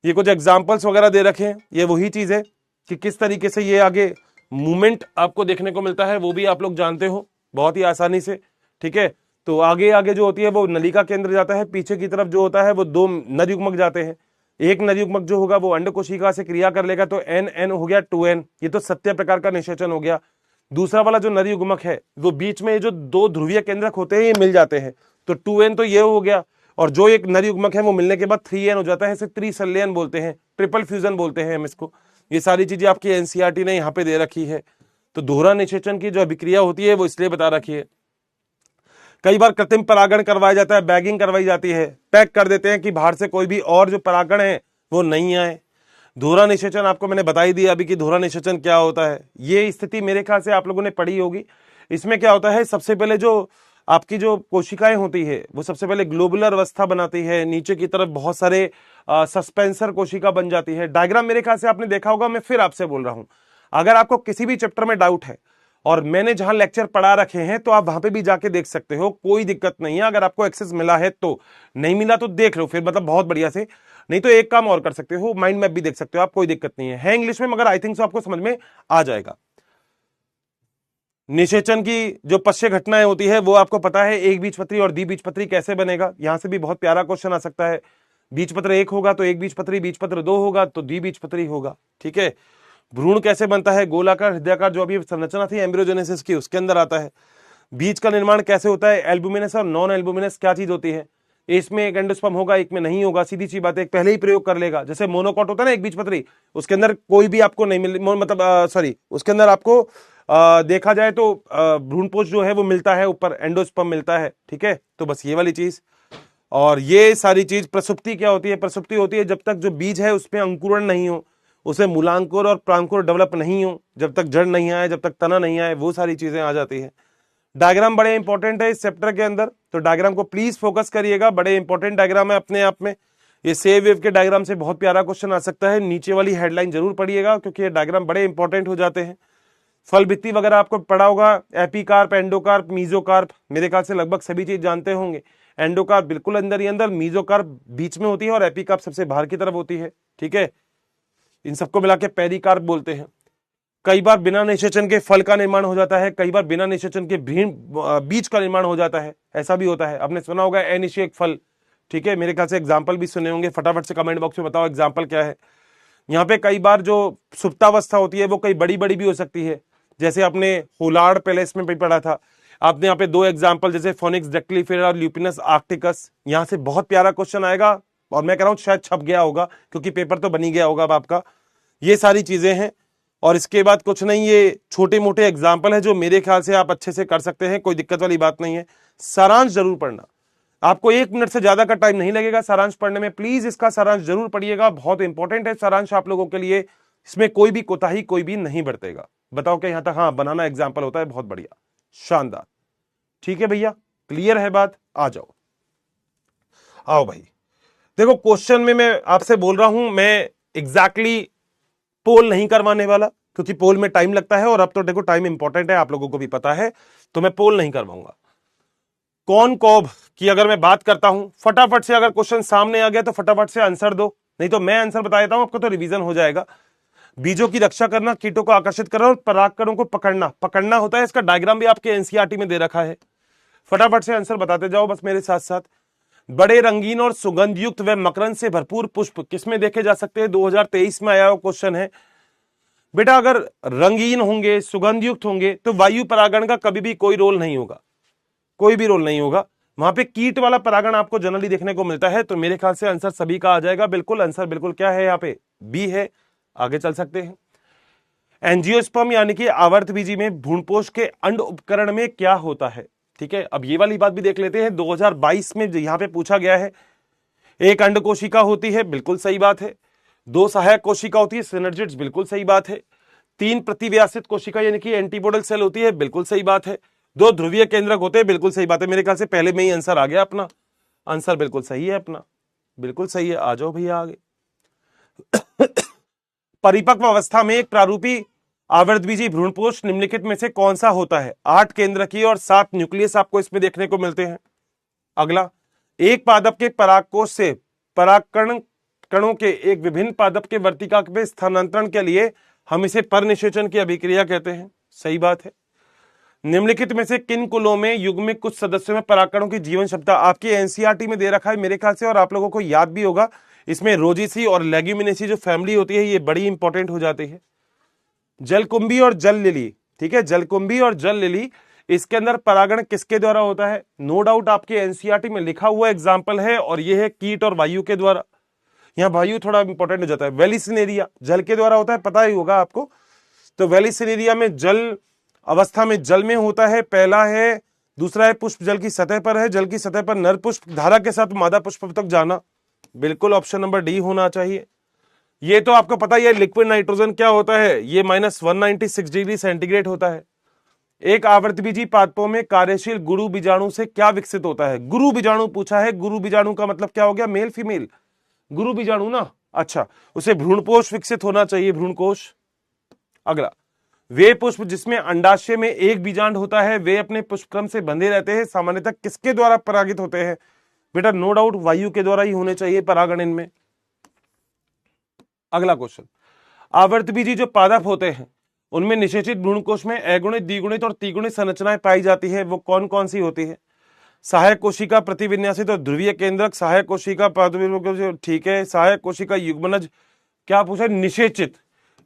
ये कुछ एग्जाम्पल्स वगैरह दे रखे हैं, ये वही चीज है कि किस तरीके से ये आगे मूवमेंट आपको देखने को मिलता है, वो भी आप लोग जानते हो बहुत ही आसानी से। ठीक है, तो आगे आगे जो होती है वो नलिका के अंदर जाता है, पीछे की तरफ जो होता है वो 2 नर युग्मक जाते हैं। एक नर युग्मक जो होगा वो अंड कोशिका से क्रिया कर लेगा, तो एन एन हो गया 2n, ये तो सत्य प्रकार का निषेचन हो गया। दूसरा वाला जो नर युग्मक है वो बीच में जो 2 ध्रुवीय केंद्रक होते हैं ये मिल जाते हैं, तो 2n तो ये हो गया, और जो एक नर युग्मक है वो मिलने के बाद 3n हो जाता है, इसे त्रिसंलयन बोलते हैं, ट्रिपल फ्यूजन बोलते हैं हम इसको। ये सारी चीजें आपकी एनसीईआरटी ने यहाँ पे दे रखी है। तो दोहरा निषेचन की जो अभिक्रिया होती है वो इसलिए बता रखी है। कई बार कृत्रिम परागण करवाया जाता है, बैगिंग करवाई जाती है, पैक कर देते हैं कि बाहर से कोई भी और जो परागण है वो नहीं आए। दोहरा निषेचन आपको मैंने बता ही दिया अभी कि दोहरा निषेचन क्या होता है। ये स्थिति मेरे ख्याल से आप लोगों ने पढ़ी होगी। इसमें क्या होता है, सबसे पहले जो आपकी जो कोशिकाएं होती है वो सबसे पहले ग्लोबुलर अवस्था बनाती है, नीचे की तरफ बहुत सारे सस्पेंसर कोशिका बन जाती है। डायग्राम मेरे ख्याल से आपने देखा होगा, मैं फिर आपसे बोल रहा हूं, अगर आपको किसी भी चैप्टर में डाउट है और मैंने जहां लेक्चर पढ़ा रखे हैं तो आप वहां पे भी जाके देख सकते हो, कोई दिक्कत नहीं है। अगर आपको एक्सेस मिला है तो, नहीं मिला तो देख लो फिर, मतलब बहुत बढ़िया से। नहीं तो एक काम और कर सकते हो, माइंड मैप भी देख सकते हो आप, कोई दिक्कत नहीं है इंग्लिश में, मगर आई थिंक सो आपको समझ में आ जाएगा। निषेचन की जो पश्य घटनाएं होती है वो आपको पता है, एक बीजपत्री और द्विबीजपत्री कैसे बनेगा, यहां से भी बहुत प्यारा क्वेश्चन आ सकता है। बीजपत्र एक होगा तो एक बीजपत्री, बीजपत्र दो होगा तो द्विबीजपत्री होगा, ठीक है। भ्रूण कैसे बनता है, गोलाकार हृदयाकार, जो अभी संरचना थी एम्ब्रियोजेनेसिस की उसके अंदर आता है। बीज का निर्माण कैसे होता है, एल्बुमिनस और नॉन एल्बुमिनस क्या चीज होती है, इसमें एक एंडोस्पर्म होगा एक में नहीं होगा, सीधी सी बात है, पहले ही प्रयोग कर लेगा। जैसे मोनोकॉट होता है ना एक बीजपत्री, उसके अंदर कोई भी आपको नहीं मिल, मतलब सॉरी, उसके अंदर आपको देखा जाए तो भ्रूणपोष जो है वो मिलता है, ऊपर एंडोस्पर्म मिलता है, ठीक है। तो बस ये वाली चीज और ये सारी चीज। प्रसुप्ति क्या होती है, प्रसुप्ति होती है जब तक जो बीज है उसमें अंकुरण नहीं हो, उसे मूलांकुर और प्रांकुर डेवलप नहीं हो, जब तक जड़ नहीं आए, जब तक तना नहीं आए, वो सारी चीजें आ जाती है। डायग्राम बड़े इंपॉर्टेंट है इस चैप्टर के अंदर, तो डायग्राम को प्लीज फोकस करिएगा, बड़े इंपॉर्टेंट डायग्राम है अपने आप में। ये सेव वेव के डायग्राम से बहुत प्यारा क्वेश्चन आ सकता है, नीचे वाली हेडलाइन जरूर पढ़िएगा क्योंकि ये डायग्राम बड़े इंपॉर्टेंट हो जाते हैं। फल भित्ति वगैरह आपको पढ़ा होगा, एपीकार्प, एंडोकार्प, मीजोकार्प, मेरे ख्याल से लगभग सभी चीज जानते होंगे। एंडोकार्प बिल्कुल अंदर ही अंदर, मीजोकार्प बीच में होती है और एपीकार्प सबसे बाहर की तरफ होती है, ठीक है। इन सबको मिला के पेरिकार्प बोलते हैं। कई बार बिना निषेचन के फल का निर्माण हो जाता है, कई बार बिना निषेचन के बीज का निर्माण हो जाता है, ऐसा भी होता है। आपने सुना होगा अनिषेक फल, ठीक है, मेरे ख्याल से एग्जाम्पल भी सुने होंगे, फटाफट से कमेंट बॉक्स में बताओ एग्जाम्पल क्या है। यहाँ पे कई बार जो सुप्तावस्था होती है वो कई बड़ी बड़ी भी हो सकती है, जैसे आपने होलार्ड पैलेस में भी पढ़ा था। आपने यहाँ पे दो एग्जाम्पल, जैसे फोनिक्स डेक्टिलिफेरा और ल्यूपिनस आर्क्टिकस, यहाँ से बहुत प्यारा क्वेश्चन आएगा और मैं कह रहा हूँ शायद छप गया होगा क्योंकि पेपर तो बनी गया होगा अब आपका। ये सारी चीजें हैं और इसके बाद कुछ नहीं, ये छोटे मोटे एग्जाम्पल है जो मेरे ख्याल से आप अच्छे से कर सकते हैं, कोई दिक्कत वाली बात नहीं है। सारांश जरूर पढ़ना, आपको 1 मिनट से ज्यादा का टाइम नहीं लगेगा सारांश पढ़ने में, प्लीज इसका सारांश जरूर पढ़िएगा, बहुत इंपॉर्टेंट है सारांश आप लोगों के लिए, इसमें कोई भी कोताही कोई भी नहीं बरतेगा। बताओ क्या यहां तक, हाँ बनाना एग्जाम्पल होता है, बहुत बढ़िया, शानदार, ठीक है भैया, क्लियर है बात, आ जाओ, आओ भाई। देखो क्वेश्चन में मैं आपसे बोल रहा हूं, मैं एग्जैक्टली पोल नहीं करवाने वाला क्योंकि पोल में टाइम लगता है और अब तो देखो टाइम इंपॉर्टेंट है, आप लोगों को भी पता है, तो मैं पोल नहीं करवाऊंगा। कौन कौब की अगर मैं बात करता हूं, फटाफट से अगर क्वेश्चन सामने आ गया तो फटाफट से आंसर दो, नहीं तो मैं आंसर बता देता हूं आपको तो रिवीजन हो जाएगा। बीजों की रक्षा करना, कीटों को आकर्षित करना और परागकणों को पकड़ना, पकड़ना होता है, इसका डायग्राम भी आपके एनसीईआरटी में दे रखा है। फटाफट से आंसर बताते जाओ बस मेरे साथ साथ। बड़े रंगीन और सुगंध युक्त व मकरंद से भरपूर पुष्प किसमें देखे जा सकते हैं, 2023 में आया हुआ क्वेश्चन है बेटा। अगर रंगीन होंगे, सुगंध युक्त होंगे तो वायु परागण का कभी भी कोई रोल नहीं होगा, कोई भी रोल नहीं होगा, वहां पे कीट वाला परागण आपको जनरली देखने को मिलता है। तो मेरे ख्याल से आंसर सभी का आ जाएगा, बिल्कुल आंसर बिल्कुल क्या है यहाँ पे, बी है। आगे चल सकते हैं। एंजियोस्पर्म यानी कि आवर्तबीजी में भ्रूणपोष के अंड उपकरण में क्या होता है, ठीक है। अब ये वाली बात भी देख लेते हैं, 2022 में यहां पे पूछा गया है। एक अंड कोशिका होती है, बिल्कुल सही बात है। 2 सहायक कोशिका होती है, सिनर्जिड्स, बिल्कुल सही बात है। 3 प्रतिव्यासित कोशिका यानी कि एंटीपोडल सेल होती है, बिल्कुल सही बात है। 2 ध्रुवीय केंद्रक होते हैं, बिल्कुल सही बात है। मेरे ख्याल से पहले में ही आंसर आ गया अपना, आंसर बिल्कुल सही है अपना, बिल्कुल सही है। आ जाओ भैया आगे। परिपक्व अवस्था में एक प्रारूपी आवर्तबीजी भ्रूणपोष निम्नलिखित में से कौन सा होता है। 8 केंद्रकीय और 7 न्यूक्लियस आपको इसमें देखने को मिलते हैं। अगला, एक पादप के परागकोश से परागकण कणों के एक विभिन्न पादप के वर्तिका में स्थानांतरण के लिए हम इसे परनिषेचन की अभिक्रिया कहते हैं, सही बात है। निम्नलिखित में से किन कुलों में युग्मिक कुछ सदस्यों में परागकणों की जीवन क्षमता, आपके एनसीईआरटी में दे रखा है मेरे ख्याल से, और आप लोगों को याद भी होगा। इसमें रोजिसी और लेग्यूमिनेसी जो फैमिली होती है ये बड़ी इंपॉर्टेंट हो जाती है। जलकुंभी और जल लिली, ठीक है, जलकुंभी और जल लिली, इसके अंदर परागण किसके द्वारा होता है। नो डाउट आपके एनसीईआरटी में लिखा हुआ एग्जाम्पल है और यह है कीट और वायु के द्वारा। यहां वायु थोड़ा इंपॉर्टेंट हो जाता है। वेलिसिनेरिया जल के द्वारा होता है, पता ही होगा आपको। तो वेलिसिनेरिया में जल अवस्था में जल में होता है, पहला है। दूसरा है पुष्प जल की सतह पर है, जल की सतह पर नर पुष्प धारा के साथ मादा पुष्प तक जाना, बिल्कुल ऑप्शन नंबर डी होना चाहिए। ये तो आपको पता ही है। लिक्विड नाइट्रोजन क्या होता है, ये -196 डिग्री सेंटीग्रेड होता है। एक आवृतबीजी पादपों में कार्यशील गुरु बीजाणु से क्या विकसित होता है? गुरु बीजाणु पूछा है। गुरु बीजाणु का मतलब क्या हो गया? मेल फीमेल गुरु बीजाणु ना। अच्छा, उसे भ्रूणपोष विकसित होना चाहिए, भ्रूणकोश। अगला, वे पुष्प जिसमें अंडाशय में एक बीजांड होता है वे अपने पुष्पक्रम से बंधे रहते हैं, सामान्यतः किसके द्वारा परागित होते हैं? बेटा नो डाउट वायु के द्वारा ही होने चाहिए परागण इनमें। अगला क्वेश्चन, आवर्तबीजी जो पादप होते हैं उनमें निषेचित भ्रूणकोश में अगुणित, द्विगुणित और त्रिगुणित संरचनाएं पाई जाती है, वो कौन कौन सी होती है? सहायक कोशिका, प्रतिविन्यासित और ध्रुवीय केंद्रक, सहायक कोशिका, ठीक है, सहायक कोशिका, युग्मनज, क्या पूछा है? निषेचित।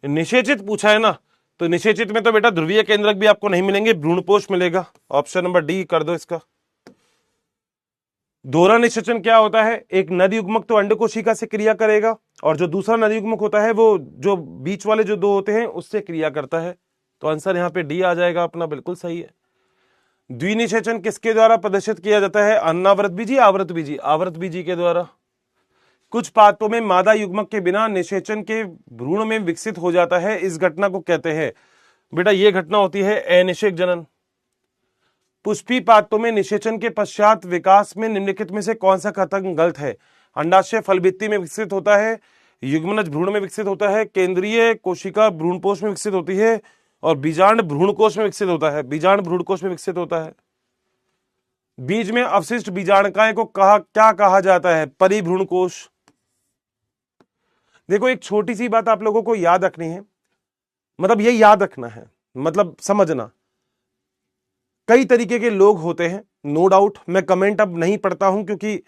निषेचित पूछा है ना, तो निषेचित में तो बेटा ध्रुवीय केंद्रक भी आपको नहीं मिलेंगे, भ्रूणपोष मिलेगा। ऑप्शन नंबर डी कर दो इसका। दोहरा निषेचन क्या होता है? एक नर युग्मक तो अंड कोशिका से क्रिया करेगा और जो दूसरा नर युग्मक होता है वो जो बीच वाले जो दो होते हैं उससे क्रिया करता है। तो आंसर यहाँ पे डी आ जाएगा अपना, बिल्कुल सही है। द्विनिषेचन किसके द्वारा प्रदर्शित किया जाता है? अनावृत बीजी, आवृत बीजी, आवृत बीजी के द्वारा। कुछ पादपों में मादा युग्मक के बिना निषेचन के भ्रूण में विकसित हो जाता है, इस घटना को कहते हैं? बेटा ये घटना होती है अनिषेक जनन। पुष्पी पादपों में निषेचन के पश्चात विकास में निम्नलिखित में से कौन सा कथन गलत है? अंडाशय फलभित्ति में विकसित होता है, युग्मनज भ्रूण में विकसित होता है, केंद्रीय कोशिका भ्रूणपोष में विकसित होती है और बीजांड भ्रूणकोश में विकसित होता है, बीजांड भ्रूणकोश में विकसित होता है। बीज में अवशिष्ट बीजाणुकाएं को क्या कहा जाता है? परिभ्रूणकोश। देखो एक छोटी सी बात आप लोगों को याद रखनी है, मतलब ये याद रखना है, मतलब समझना, कई तरीके के लोग होते हैं, नो डाउट। मैं कमेंट अब नहीं पढ़ता हूं क्योंकि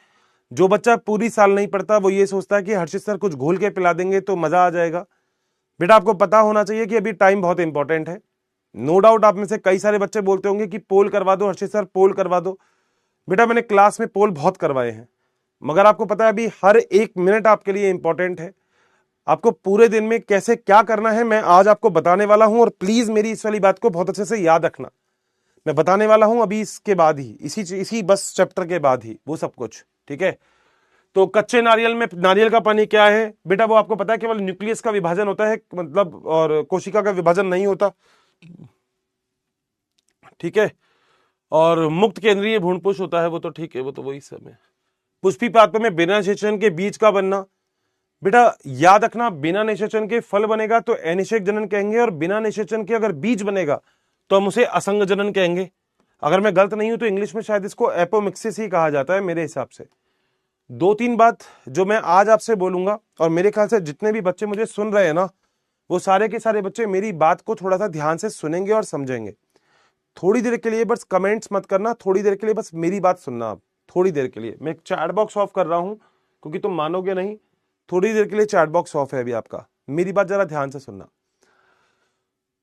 जो बच्चा पूरी साल नहीं पढ़ता वो ये सोचता है कि हर्षित सर कुछ घोल के पिला देंगे तो मजा आ जाएगा। बेटा आपको पता होना चाहिए कि अभी टाइम बहुत इंपॉर्टेंट है। नो डाउट आप में से कई सारे बच्चे बोलते होंगे कि पोल करवा दो हर्षित सर, पोल करवा दो। बेटा मैंने क्लास में पोल बहुत करवाए हैं, मगर आपको पता है अभी हर एक मिनट आपके लिए इंपॉर्टेंट है। आपको पूरे दिन में कैसे क्या करना है मैं आज आपको बताने वाला हूं, और प्लीज मेरी इस वाली बात को बहुत अच्छे से याद रखना। मैं बताने वाला हूं अभी इसके बाद ही, इसी बस चैप्टर के बाद ही वो सब कुछ, ठीक है। तो कच्चे नारियल में नारियल का पानी क्या है? बेटा वो आपको पता है केवल न्यूक्लियस का विभाजन होता है, मतलब और कोशिका का विभाजन नहीं होता, ठीक है। और मुक्त केंद्रीय भ्रूणपोष होता है वो तो ठीक है, वो तो वही सब है। पुष्पी पात्र में बिना निषेचन के बीज का बनना, बेटा याद रखना बिना निषेचन के फल बनेगा तो अनिषेक जनन कहेंगे, और बिना निषेचन के अगर बीज बनेगा तो हम उसे असंग जनन कहेंगे। अगर मैं गलत नहीं हूं तो इंग्लिश में शायद इसको एपोमिक्सिस ही कहा जाता है मेरे हिसाब से। दो तीन बात जो मैं आज आपसे बोलूंगा, और मेरे ख्याल से जितने भी बच्चे मुझे सुन रहे हैं ना, वो सारे के सारे बच्चे मेरी बात को थोड़ा सा ध्यान से सुनेंगे और समझेंगे। थोड़ी देर के लिए बस कमेंट्स मत करना, थोड़ी देर के लिए बस मेरी बात सुनना। आप थोड़ी देर के लिए, मैं चैट बॉक्स ऑफ कर रहा हूं क्योंकि तुम मानोगे नहीं, थोड़ी देर के लिए चैट बॉक्स ऑफ है अभी आपका। मेरी बात जरा ध्यान से सुनना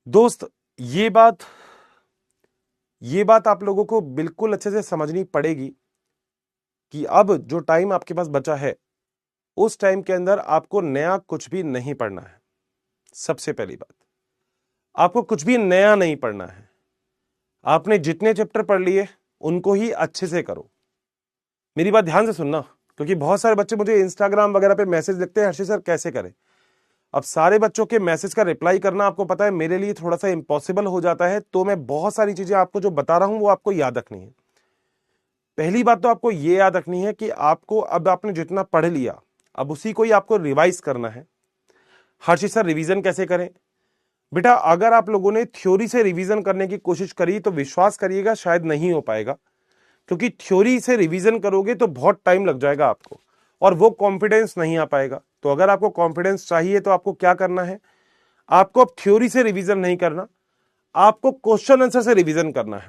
दोस्त। ये बात आप लोगों को बिल्कुल अच्छे से समझनी पड़ेगी कि अब जो टाइम आपके पास बचा है उस टाइम के अंदर आपको नया कुछ भी नहीं पढ़ना है। सबसे पहली बात, आपको कुछ भी नया नहीं पढ़ना है। आपने जितने चैप्टर पढ़ लिए उनको ही अच्छे से करो। मेरी बात ध्यान से सुनना, क्योंकि बहुत सारे बच्चे मुझे इंस्टाग्राम वगैरह पे मैसेज लिखते हैं, हर्षित सर कैसे करें। अब सारे बच्चों के मैसेज का रिप्लाई करना आपको पता है मेरे लिए थोड़ा सा इम्पॉसिबल हो जाता है, तो मैं बहुत सारी चीजें आपको जो बता रहा हूं वो आपको याद रखनी है। पहली बात तो आपको ये याद रखनी है कि आपको अब आपने जितना पढ़ लिया अब उसी को ही आपको रिवाइज करना है। हर्षित सर रिवीजन कैसे करें? बेटा अगर आप लोगों ने थ्योरी से रिवीजन करने की कोशिश करी तो विश्वास करिएगा शायद नहीं हो पाएगा, क्योंकि थ्योरी से रिवीजन करोगे तो बहुत टाइम लग जाएगा आपको और वो कॉन्फिडेंस नहीं आ पाएगा। तो अगर आपको कॉन्फिडेंस चाहिए तो आपको क्या करना है? आपको अब थ्योरी से रिवीजन नहीं करना, आपको क्वेश्चन आंसर से रिवीजन करना है।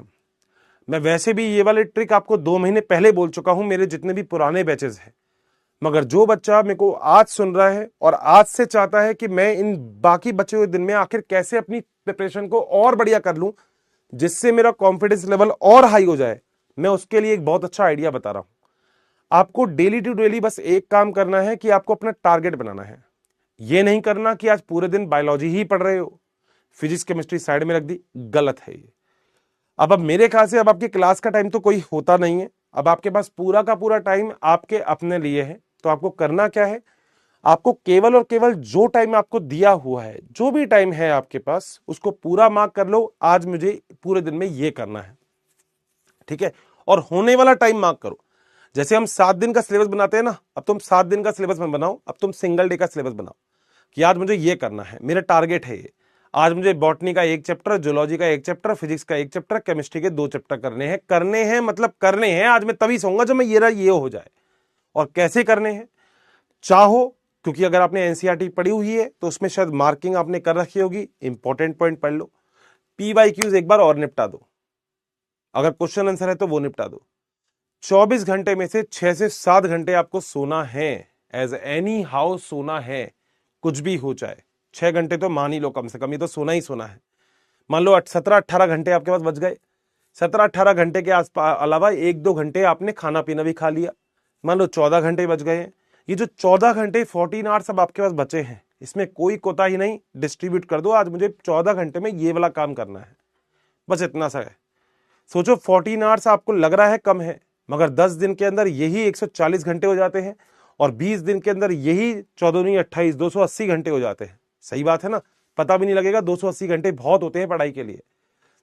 मैं वैसे भी ये वाले ट्रिक आपको 2 महीने पहले बोल चुका हूं मेरे जितने भी पुराने बैचेस हैं, मगर जो बच्चा मेरे को आज सुन रहा है और आज से चाहता है कि मैं इन बाकी बचे हुए दिन में आखिर कैसे अपनी प्रिपरेशन को और बढ़िया कर लूं जिससे मेरा कॉन्फिडेंस लेवल और हाई हो जाए, मैं उसके लिए एक बहुत अच्छा आइडिया बता रहा हूं। आपको डेली टू डेली बस एक काम करना है कि आपको अपना टारगेट बनाना है। यह नहीं करना कि आज पूरे दिन बायोलॉजी ही पढ़ रहे हो, फिजिक्स केमिस्ट्री साइड में रख दी, गलत है ये। अब मेरे ख्याल से अब आपकी क्लास का टाइम तो कोई होता नहीं है, अब आपके पास पूरा का पूरा टाइम आपके अपने लिए है। तो आपको करना क्या है? आपको केवल और केवल जो टाइम आपको दिया हुआ है, जो भी टाइम है आपके पास, उसको पूरा मार्क कर लो, आज मुझे पूरे दिन में ये करना है, ठीक है। और होने वाला टाइम मार्क करो। जैसे हम 7 दिन का सिलेबस बनाते हैं ना, अब तुम 7 दिन का सिलेबस मत बनाओ, अब तुम सिंगल डे का सिलेबस बनाओ कि आज मुझे ये करना है, मेरा टारगेट है ये, आज मुझे बॉटनी का 1 चैप्टर, जूलॉजी का 1 चैप्टर, फिजिक्स का 1 चैप्टर, केमिस्ट्री के 2 चैप्टर करने हैं मतलब करने हैं। आज मैं तभी सोऊंगा जब मैं ये हो जाए। और कैसे करने हैं चाहो, क्योंकि अगर आपने एनसीईआरटी पढ़ी हुई है तो उसमें शायद मार्किंग आपने कर रखी होगी, इंपॉर्टेंट पॉइंट पढ़ लो, पीवाईक्यूज एक बार और निपटा दो, अगर क्वेश्चन आंसर है तो वो निपटा दो। 24 घंटे में से 6 से 7 घंटे आपको सोना है, एज एनी हाउ सोना है, कुछ भी हो जाए। 6 घंटे तो मान ही लो कम से कम, ये तो सोना ही सोना है। मान लो 17-18 घंटे आपके पास बच गए, 17-18 घंटे के आसपास अलावा 1-2 घंटे आपने खाना पीना भी खा लिया, मान लो 14 घंटे बच गए हैं। ये जो 14 घंटे 14 आवर्स अब आपके पास बचे हैं, इसमें कोई कोताही नहीं, डिस्ट्रीब्यूट कर दो। आज मुझे 14 घंटे में ये वाला काम करना है, बस इतना सा है। सोचो 14 आवर्स आपको लग रहा है कम है, मगर 10 दिन के अंदर यही 140 घंटे हो जाते हैं, और 20 दिन के अंदर यही 14×28 280 घंटे हो जाते हैं। सही बात है ना, पता भी नहीं लगेगा। 280 घंटे बहुत होते हैं पढ़ाई के लिए,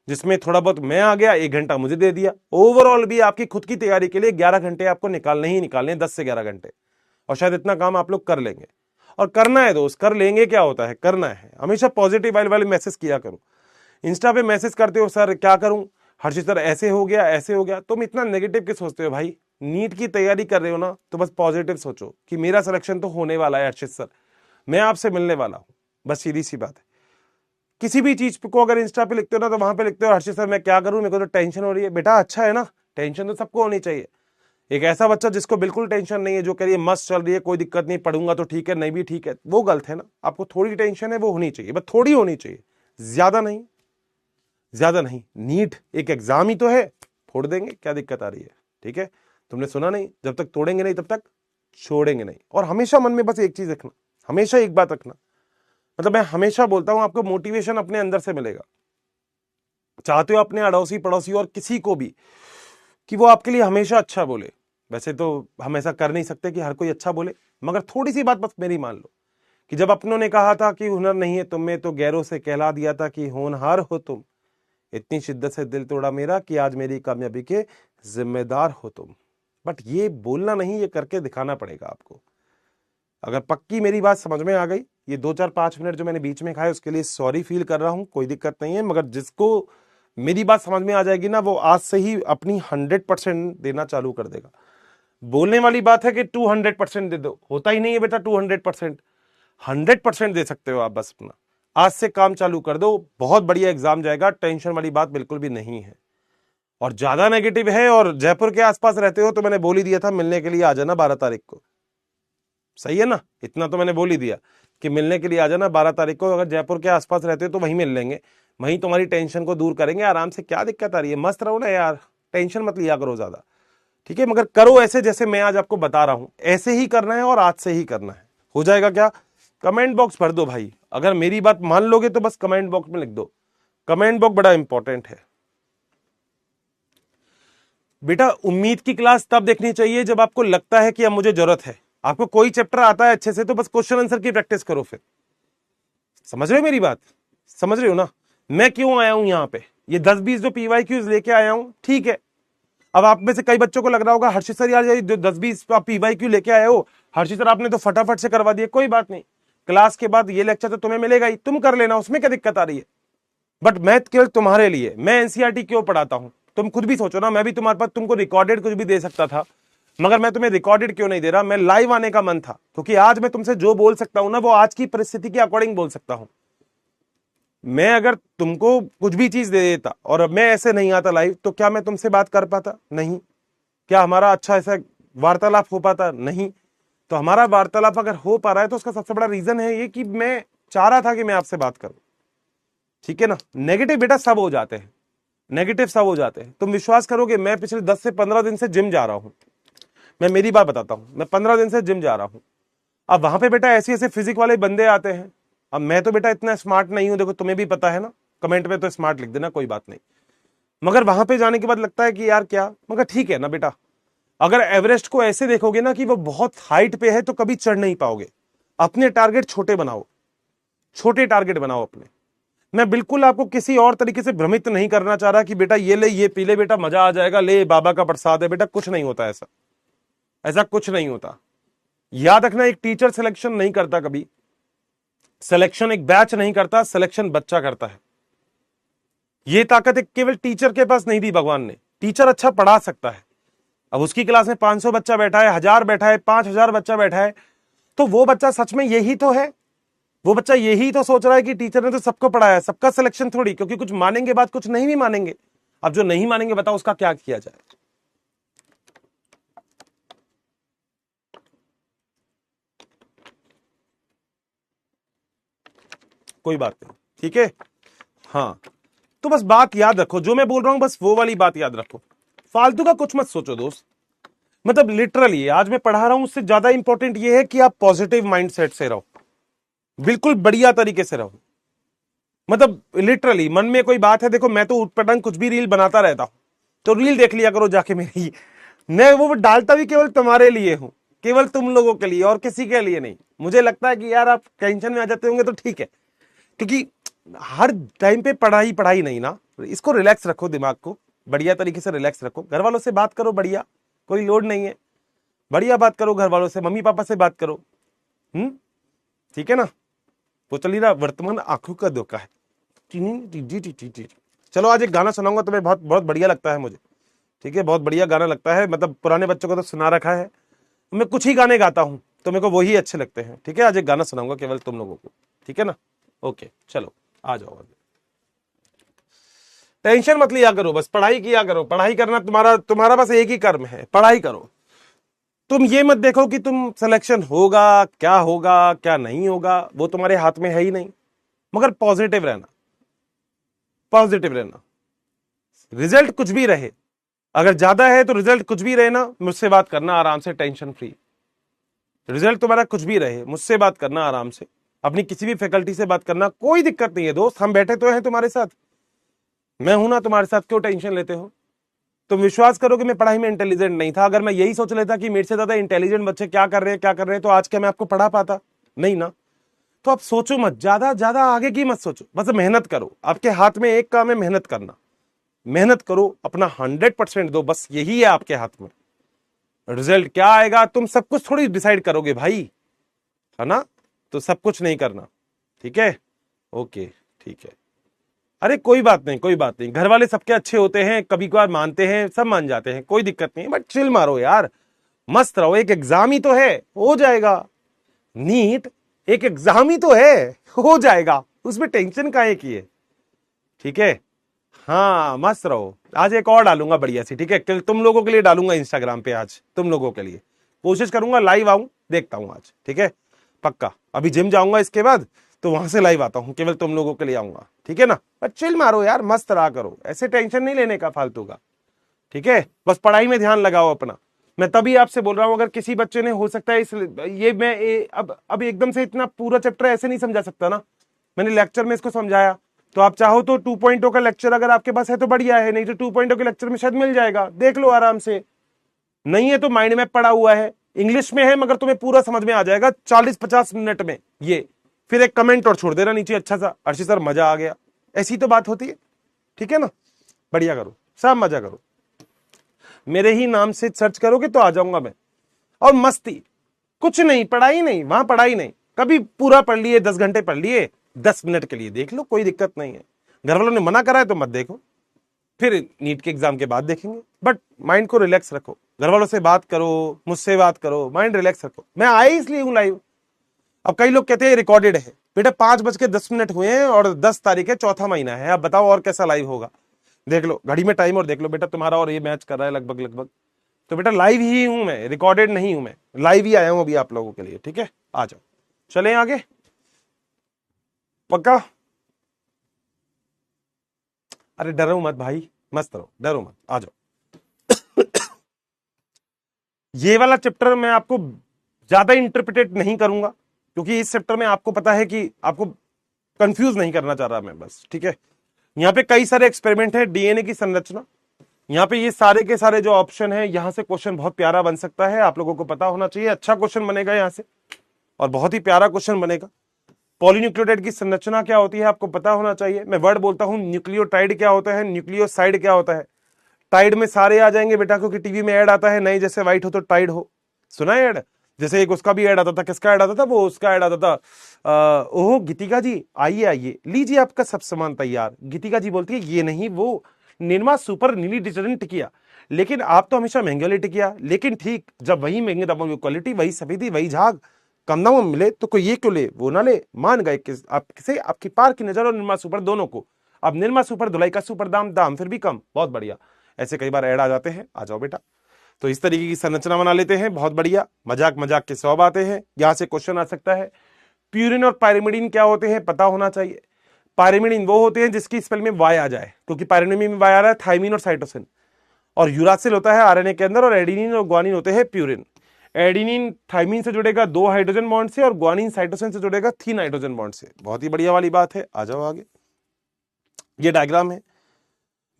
जिसमें थोड़ा बहुत मैं आ गया, 1 घंटा मुझे दे दिया। ओवरऑल भी आपकी खुद की तैयारी के लिए 11 घंटे आपको निकालने ही निकालने, 10 से 11 घंटे, और शायद इतना काम आप लोग कर लेंगे। और करना है दोस्त, कर लेंगे, क्या होता है, करना है। हमेशा पॉजिटिव वाले मैसेज किया करो। इंस्टा पे मैसेज करते हो, सर क्या करूं, हर्षित सर ऐसे हो गया ऐसे हो गया, तुम इतना नेगेटिव क्यों सोचते हो भाई? नीट की तैयारी कर रहे हो ना, तो बस पॉजिटिव सोचो कि मेरा सिलेक्शन तो होने वाला है हर्षित सर, मैं आपसे मिलने वाला हूं, बस सीधी सी बात है। किसी भी चीज को अगर इंस्टा पे लिखते हो ना, तो वहां पे लिखते हो हर्षित सर मैं क्या करूं, मेरे को तो टेंशन हो रही है। बेटा अच्छा है ना, टेंशन तो सबको होनी चाहिए। एक ऐसा बच्चा जिसको बिल्कुल टेंशन नहीं है, जो कह रही है मस्त चल रही है, कोई दिक्कत नहीं, पढ़ूंगा तो ठीक है, नहीं भी ठीक है, वो गलत है ना। आपको थोड़ी टेंशन है, वो होनी चाहिए, बस थोड़ी होनी चाहिए, ज्यादा नहीं, ज्यादा नहीं। नीट एक एग्जाम ही तो है, फोड़ देंगे, क्या दिक्कत आ रही है? ठीक है, तुमने सुना नहीं, जब तक तोड़ेंगे नहीं तब तक छोड़ेंगे नहीं। और हमेशा मन में बस एक चीज रखना, हमेशा एक बात रखना, मतलब मैं हमेशा बोलता हूं, आपको मोटिवेशन अपने अंदर से मिलेगा। चाहते हो अपने अड़ोसी पड़ोसी और किसी को भी कि वो आपके लिए हमेशा अच्छा बोले। वैसे तो हम ऐसा कर नहीं सकते कि हर कोई अच्छा बोले, मगर थोड़ी सी बात बस मेरी मान लो कि जब अपनों ने कहा था कि हुनर नहीं है तुम में, तो गैरों से कहला दिया था कि होनहार हो तुम। इतनी शिद्दत से दिल तोड़ा मेरा कि आज मेरी कामयाबी के जिम्मेदार हो तुम। बट ये बोलना नहीं, ये करके दिखाना पड़ेगा आपको। अगर पक्की मेरी बात समझ में आ गई, ये 2-4-5 मिनट जो मैंने बीच में खाए उसके लिए सॉरी फील कर रहा हूं, कोई दिक्कत नहीं है। मगर जिसको मेरी बात समझ में आ जाएगी ना, वो आज से ही अपनी 100% देना चालू कर देगा। बोलने वाली बात है कि 200% दे दो, होता ही नहीं है बेटा 200%। 100% दे सकते हो आप, बस अपना आज से काम चालू कर दो, बहुत बढ़िया एग्जाम जाएगा, टेंशन वाली बात बिल्कुल भी नहीं है। और ज्यादा नेगेटिव है और जयपुर के आसपास रहते हो, तो मैंने बोल ही दिया था मिलने के लिए आ जाना 12 तारीख को। सही है ना, इतना तो मैंने बोल ही दिया कि मिलने के लिए आ जाना 12 तारीख को। अगर जयपुर के आसपास रहते हो तो वहीं मिल लेंगे, वहीं तुम्हारी टेंशन को दूर करेंगे आराम से। क्या दिक्कत आ रही है, मस्त रहो ना यार, टेंशन मत लिया करो ज्यादा, ठीक है। मगर करो ऐसे जैसे मैं आज आपको बता रहा हूं, ऐसे ही करना है और आज से ही करना है। हो जाएगा क्या? कमेंट बॉक्स भर दो भाई, अगर मेरी बात मान लोगे तो बस कमेंट बॉक्स में लिख दो। कमेंट बॉक्स बड़ा इंपॉर्टेंट है बेटा। उम्मीद की क्लास तब देखनी चाहिए जब आपको लगता है कि अब मुझे जरूरत है। आपको कोई चैप्टर आता है अच्छे से, तो बस क्वेश्चन आंसर की प्रैक्टिस करो फिर। समझ रहे हो मेरी बात, समझ रहे हो ना? मैं क्यों आया हूं यहाँ पे, ये 10-20 जो पीवाईक्यूज लेके आया हूं, ठीक है। अब आप में से कई बच्चों को लग रहा होगा हर्षित सर यार ये जो 10-20 आप पीवाईक्यू लेके आए हो, हर्षित सर आपने तो फटाफट से करवा दिए। कोई बात नहीं, क्लास के बाद ये लेक्चर तो तुम्हें मिलेगा ही, तुम कर लेना, उसमें क्या दिक्कत आ रही है। बट मैं केवल तुम्हारे लिए, मैं एनसीईआरटी क्यों पढ़ाता हूं, तुम खुद भी सोचो ना। मैं भी तुम्हारे पास तुमको रिकॉर्डेड कुछ भी दे सकता था, मगर मैं तुम्हें रिकॉर्डेड क्यों नहीं दे रहा? मैं लाइव आने का मन था, क्योंकि आज मैं तुमसे जो बोल सकता हूं ना, वो आज की परिस्थिति के अकॉर्डिंग बोल सकता हूं। मैं अगर तुमको कुछ भी चीज दे देता और मैं ऐसे नहीं आता लाइव, तो क्या मैं तुमसे बात कर पाता? नहीं। क्या हमारा अच्छा ऐसा वार्तालाप हो पाता? नहीं। तो हमारा वार्तालाप अगर हो पा रहा है तो उसका सबसे बड़ा रीजन है ये कि मैं चाह रहा था कि मैं आपसे बात करूं, ठीक है ना। नेगेटिव बेटा सब हो जाते हैं, नेगेटिव सब हो जाते हैं। तुम विश्वास करोगे, मैं पिछले 10 से 15 दिन से जिम जा रहा हूं। मैं मेरी बात बताता हूं, मैं 15 दिन से जिम जा रहा हूं। अब वहां पे बेटा ऐसे ऐसे फिजिक वाले बंदे आते हैं। अब मैं तो बेटा इतना स्मार्ट नहीं हूं, देखो तुम्हें भी पता है ना, कमेंट में तो स्मार्ट लिख देना, कोई बात नहीं। मगर वहां पे जाने के बाद लगता है कि यार क्या, मगर ठीक है ना बेटा, अगर एवरेस्ट को ऐसे देखोगे ना कि वो बहुत हाइट पे है, तो कभी चढ़ नहीं पाओगे। अपने टारगेट छोटे बनाओ, छोटे टारगेट बनाओ अपने। मैं बिल्कुल आपको किसी और तरीके से भ्रमित नहीं करना चाह रहा कि बेटा ये ले, ये पी ले बेटा, मजा आ जाएगा, ले बाबा का प्रसाद है बेटा, कुछ नहीं होता ऐसा, ऐसा कुछ नहीं होता। याद रखना, एक टीचर सिलेक्शन नहीं करता कभी, सिलेक्शन एक बैच नहीं करता, सिलेक्शन बच्चा करता है। ये ताकत एक केवल टीचर के पास नहीं दी भगवान ने। टीचर अच्छा पढ़ा सकता है, अब उसकी क्लास में 500 बच्चा बैठा है, 1000 बैठा है, 5000 बच्चा बैठा है, तो वो बच्चा सच में यही तो है, वो बच्चा यही तो सोच रहा है कि टीचर ने तो सबको पढ़ाया, सबका सिलेक्शन थोड़ी, क्योंकि कुछ मानेंगे बात, कुछ नहीं भी मानेंगे। अब जो नहीं मानेंगे बताओ उसका क्या किया जाए। कोई बात नहीं, ठीक है। हाँ, तो बस बात याद रखो, जो मैं बोल रहा हूं बस वो वाली बात याद रखो, फालतू का कुछ मत सोचो दोस्त। मतलब लिटरली आज मैं पढ़ा रहा हूं, उससे ज्यादा इंपॉर्टेंट ये है कि आप पॉजिटिव माइंडसेट से रहो, बिल्कुल बढ़िया तरीके से रहो। मतलब लिटरली मन में कोई बात है, देखो मैं तो उठपटांग कुछ भी रील बनाता रहता हूं, तो रील देख लिया करो जाके मेरी, मैं वो डालता भी केवल तुम्हारे लिए हूं, केवल तुम लोगों के लिए, और किसी के लिए नहीं। मुझे लगता है कि यार आप टेंशन में आ जाते होंगे तो ठीक है, क्योंकि हर टाइम पे पढ़ाई पढ़ाई नहीं ना, इसको रिलैक्स रखो, दिमाग को बढ़िया तरीके से रिलैक्स रखो। घर वालों से बात करो बढ़िया, कोई लोड नहीं है, बढ़िया बात करो घर वालों से, मम्मी पापा से बात करो, ठीक है ना। वो चलिए ना, वर्तमान आंखों का धोखा है। चलो आज एक गाना सुनाऊंगा तुम्हें, बहुत बहुत बढ़िया लगता है मुझे, ठीक है, बहुत बढ़िया गाना लगता है। मतलब पुराने बच्चों को तो सुना रखा है, मैं कुछ ही गाने गाता हूं तो मेरे को वही अच्छे लगते हैं, ठीक है। आज एक गाना सुनाऊंगा केवल तुम लोगों को, ठीक है ना। ओके चलो आ जाओ। टेंशन मत लिया करो, बस पढ़ाई किया करो, पढ़ाई करना तुम्हारा तुम्हारा बस एक ही कर्म है, पढ़ाई करो। तुम ये मत देखो कि तुम सिलेक्शन होगा क्या नहीं होगा, वो तुम्हारे हाथ में है ही नहीं, मगर पॉजिटिव रहना, पॉजिटिव रहना। रिजल्ट कुछ भी रहे, अगर ज्यादा है तो रिजल्ट कुछ भी रहे ना, मुझसे बात करना आराम से, टेंशन फ्री। रिजल्ट तुम्हारा कुछ भी रहे, मुझसे बात करना आराम से, अपनी किसी भी फैकल्टी से बात करना, कोई दिक्कत नहीं है दोस्त, हम बैठे तो हैं तुम्हारे साथ, मैं हूं ना तुम्हारे साथ, क्यों टेंशन लेते हो। तुम विश्वास करो कि मैं पढ़ाई में इंटेलिजेंट नहीं था, अगर मैं यही सोच लेता कि मेरे से ज्यादा इंटेलिजेंट बच्चे क्या कर रहे हैं तो आज क्या मैं आपको पढ़ा पाता, नहीं ना। तो आप सोचो मत, ज्यादा ज्यादा आगे की मत सोचो, बस मेहनत करो। आपके हाथ में एक काम है, मेहनत करना, मेहनत करो, अपना 100% दो, बस यही है आपके हाथ में। रिजल्ट क्या आएगा तुम सब कुछ थोड़ी डिसाइड करोगे भाई, है ना, तो सब कुछ नहीं करना, ठीक है। ओके ठीक है, अरे कोई बात नहीं, कोई बात नहीं, घर वाले सबके अच्छे होते हैं, कभी कभार मानते हैं, सब मान जाते हैं, कोई दिक्कत नहीं, बट चिल मारो यार, मस्त रहो, एक एग्जाम ही तो है, हो जाएगा। नीट एक एग्जाम ही तो है, हो जाएगा, उसमें टेंशन काहे की है, ठीक है। हाँ मस्त रहो, आज एक और डालूंगा बढ़िया सी, ठीक है, कल तुम लोगों के लिए डालूंगा इंस्टाग्राम पे, आज तुम लोगों के लिए कोशिश करूंगा लाइव आऊं, देखता हूं आज, ठीक है, पक्का। अभी जिम जाऊंगा इसके बाद, तो वहां से लाइव आता हूं, केवल तुम लोगों के लिए आऊंगा, ठीक है ना। बस चिल मारो यार, मस्त रहा करो, ऐसे टेंशन नहीं लेने का फालतू का, ठीक है। बस पढ़ाई में ध्यान लगाओ अपना। मैं तभी आपसे बोल रहा हूं, अगर किसी बच्चे ने, हो सकता है इस ये मैं अब एकदम से इतना पूरा चैप्टर ऐसे नहीं समझा सकता ना, मैंने लेक्चर में इसको समझाया, तो आप चाहो तो 2.0 का लेक्चर अगर आपके पास है तो बढ़िया है, नहीं तो 2.0 के लेक्चर में शायद मिल जाएगा, देख लो आराम से। नहीं है तो माइंड मैप पड़ा हुआ है, इंग्लिश में है, मगर तुम्हें पूरा समझ में आ जाएगा 40-50 मिनट में। ये फिर एक कमेंट और छोड़ देना नीचे, अच्छा सा अर्शी सर मजा आ गया, ऐसी तो बात होती है, ठीक है ना। बढ़िया करो, सब मजा करो, मेरे ही नाम से सर्च करोगे तो आ जाऊंगा मैं, और मस्ती, कुछ नहीं, पढ़ाई नहीं, वहां पढ़ाई नहीं, कभी पूरा पढ़ लिए 10 घंटे पढ़ लिए, 10 मिनट के लिए देख लो, कोई दिक्कत नहीं है। घर वालों ने मना करा है तो मत देखो, फिर नीट के एग्जाम के बाद देखेंगे, बट माइंड को रिलैक्स रखो, घर वालों से बात करो, मुझसे बात करो, माइंड रिलैक्स रखो। मैं आया इसलिए हूं लाइव। अब कई लोग कहते हैं रिकॉर्डेड है, बेटा 5:10 हुए हैं और 10 तारीख है, चौथा महीना है, अब बताओ और कैसा लाइव होगा। देख लो घड़ी में टाइम और देख लो बेटा, तुम्हारा और ये मैच कर रहा है लगभग लगभग, तो बेटा लाइव ही हूं मैं, रिकॉर्डेड नहीं हूं मैं, लाइव ही आया हूं अभी आप लोगों के लिए, ठीक है। आ जाओ, चलें आगे, पक्का। अरे डरो मत भाई, मस्त रहो, डरो मत, आ जाओ। ये वाला चैप्टर मैं आपको ज्यादा इंटरप्रिटेट नहीं करूंगा, क्योंकि इस चैप्टर में आपको पता है कि आपको कंफ्यूज नहीं करना चाह रहा मैं, बस ठीक है। यहाँ पे कई सारे एक्सपेरिमेंट है, डीएनए की संरचना, यहाँ पे ये सारे के सारे जो ऑप्शन है, यहां से क्वेश्चन बहुत प्यारा बन सकता है, आप लोगों को पता होना चाहिए, अच्छा क्वेश्चन बनेगा यहाँ से, और बहुत ही प्यारा क्वेश्चन बनेगा। पॉलीन्यूक्लियोटाइड की संरचना क्या होती है आपको पता होना चाहिए। मैं वर्ड बोलता हूं, न्यूक्लियोटाइड क्या होता है, न्यूक्लियोसाइड क्या होता है। टाइड में सारे आ जाएंगे बेटा, क्योंकि टीवी में ऐड आता है, नहीं जैसे व्हाइट हो तो टाइड हो, सुना है ऐड। जैसे एक उसका भी ऐड आता था, किसका ऐड आता था, वो उसका ऐड आता था, ओहो गीतिका जी आइए आइए, लीजिए आपका सब सामान तैयार। गीतिका जी बोलती है ये नहीं, वो निरमा सुपर नीली डिटर्जेंट टिकिया। लेकिन आप तो हमेशा महंगे वाली टिकिया, लेकिन ठीक जब वही महंगे दामों की क्वालिटी, वही सफेदी, वही झाग कम दामों में मिले तो कोई ये क्यों ले, वो ना ले। मान गए कि आप किसे, आपकी पार की नजर और निरमा सुपर दोनों को। अब निरमा सुपर धुलाई का सुपर दाम, दाम फिर भी कम, बहुत बढ़िया। ऐसे कई बार ऐड आ जाते हैं, आ जाओ बेटा। तो इस तरीके की संरचना बना लेते हैं, बहुत बढ़िया। मजाक मजाक के 100 बातें हैं, यहां से क्वेश्चन आ सकता है। प्यूरिन और पायरिमिडीन क्या होते हैं पता होना चाहिए। पायरिमिडीन वो होते हैं जिसकी स्पेल में वाई आ जाए, क्योंकि पायरिमिडीन में वाई आ रहा है, थाइमिन और साइटोसिन। और यूरासिल होता है आरएनए के अंदर, और एडिनिन और ग्वानिन होते हैं प्यूरिन। एडिनिन थाइमिन से जुड़ेगा 2 हाइड्रोजन बॉन्ड से, और ग्वानिन साइटोसिन से जुड़ेगा 3 हाइड्रोजन बॉन्ड से। बहुत ही बढ़िया वाली बात है, आ जाओ आगे। ये डायग्राम है,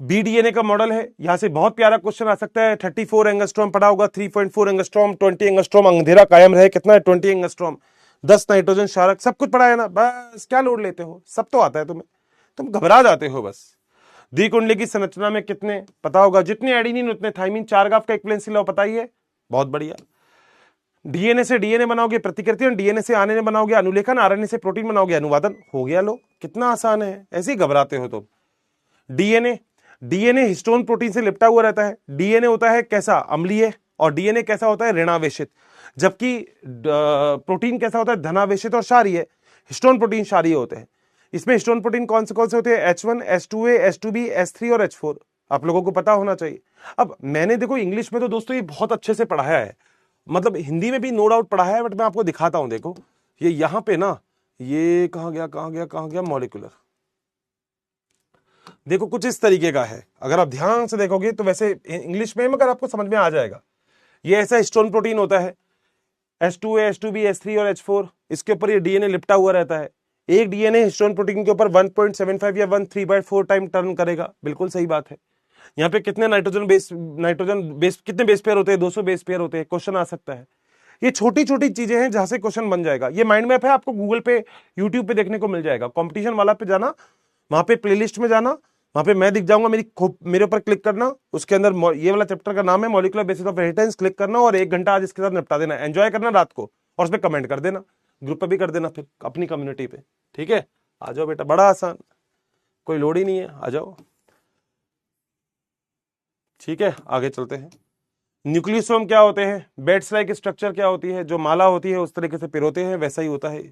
बीडीएनए का मॉडल है। यहां से बहुत प्यारा क्वेश्चन आ सकता है। 34 एंगस्ट्रॉम पढ़ा होगा, 3.4 एंगस्ट्रॉम, 20 एंगस्ट्रॉम, अंधेरा कायम रहे कितना है 20 एंगस्ट्रॉम, 10 नाइट्रोजन क्षारक, सब कुछ पढ़ा है ना। बस क्या लोड लेते हो, सब तो आता है तुम्हें, तुम घबरा जाते हो बस। द्विकुंडली की संरचना में कितने पता होगा, जितने एडिनिन उतने थाइमिन, 4 गाफ का इक्विवेलेंसी लॉ पता ही है, बहुत बढ़िया। डीएनए से डीएनए बनाओगे प्रतिकृति, डीएनए से आरएनए बनाओगे अनुलेखन, आरएनए से प्रोटीन बनाओगे अनुवादन, हो गया लो, कितना आसान है, ऐसे ही घबराते हो तुम। डीएनए, डीएनए हिस्टोन प्रोटीन से लिपटा हुआ रहता है। डीएनए होता है कैसा, अम्लीय, और डीएनए कैसा होता है, ऋणावेशित। जबकि प्रोटीन कैसा होता है, धनावेशित और क्षारीय। हिस्टोन प्रोटीन क्षारीय होते हैं। इसमें हिस्टोन प्रोटीन कौन से होते हैं, H1, H2A, H2B, H3 और H4, आप लोगों को पता होना चाहिए। अब मैंने देखो इंग्लिश में तो दोस्तों ये बहुत अच्छे से पढ़ाया है, मतलब हिंदी में भी नो डाउट पढ़ाया है, बट मैं आपको दिखाता हूं। देखो ये यहां पे ना, ये कहां गया कहां गया कहां गया, मॉलिक्यूलर, देखो कुछ इस तरीके का है। अगर आप ध्यान से देखोगे तो वैसे इंग्लिश में, मगर आपको समझ में आ जाएगा। ये ऐसा हिस्टोन प्रोटीन होता है, H2A, H2B, H3 और H4, इसके ऊपर ये डीएनए लिपटा हुआ रहता है। एक डीएनए हिस्टोन प्रोटीन के ऊपर 1.75 या 1/3/4 टाइम टर्न करेगा, बिल्कुल सही बात है। यहाँ पे कितने नाइट्रोजन बेस कितने बेस पेयर होते हैं, 200 बेस पेयर होते हैं, क्वेश्चन आ सकता है। ये छोटी छोटी चीजें हैं जहां से क्वेश्चन बन जाएगा। ये माइंड मैप है, आपको गूगल पे, यूट्यूब पे देखने को मिल जाएगा। कंपटीशन वाला पे जाना, वहां पे प्लेलिस्ट में जाना, वहां पे मैं दिख जाऊंगा, मेरे ऊपर क्लिक करना, उसके अंदर ये वाला चैप्टर का नाम है molecular basis of inheritance, click करना और 1 घंटा आज इसके साथ निपटा देना, एंजॉय करना रात को, और उसमें कमेंट कर देना, ग्रुप पे भी कर देना, फिर अपनी कम्युनिटी पे, ठीक है। आ जाओ बेटा, बड़ा आसान, कोई लोड ही नहीं है, आ जाओ, ठीक है। आगे चलते हैं। न्यूक्लियोसोम क्या होते हैं, बेड्स लाइक स्ट्रक्चर क्या होती है, जो माला होती है उस तरीके से पिरोते हैं, वैसा ही होता है।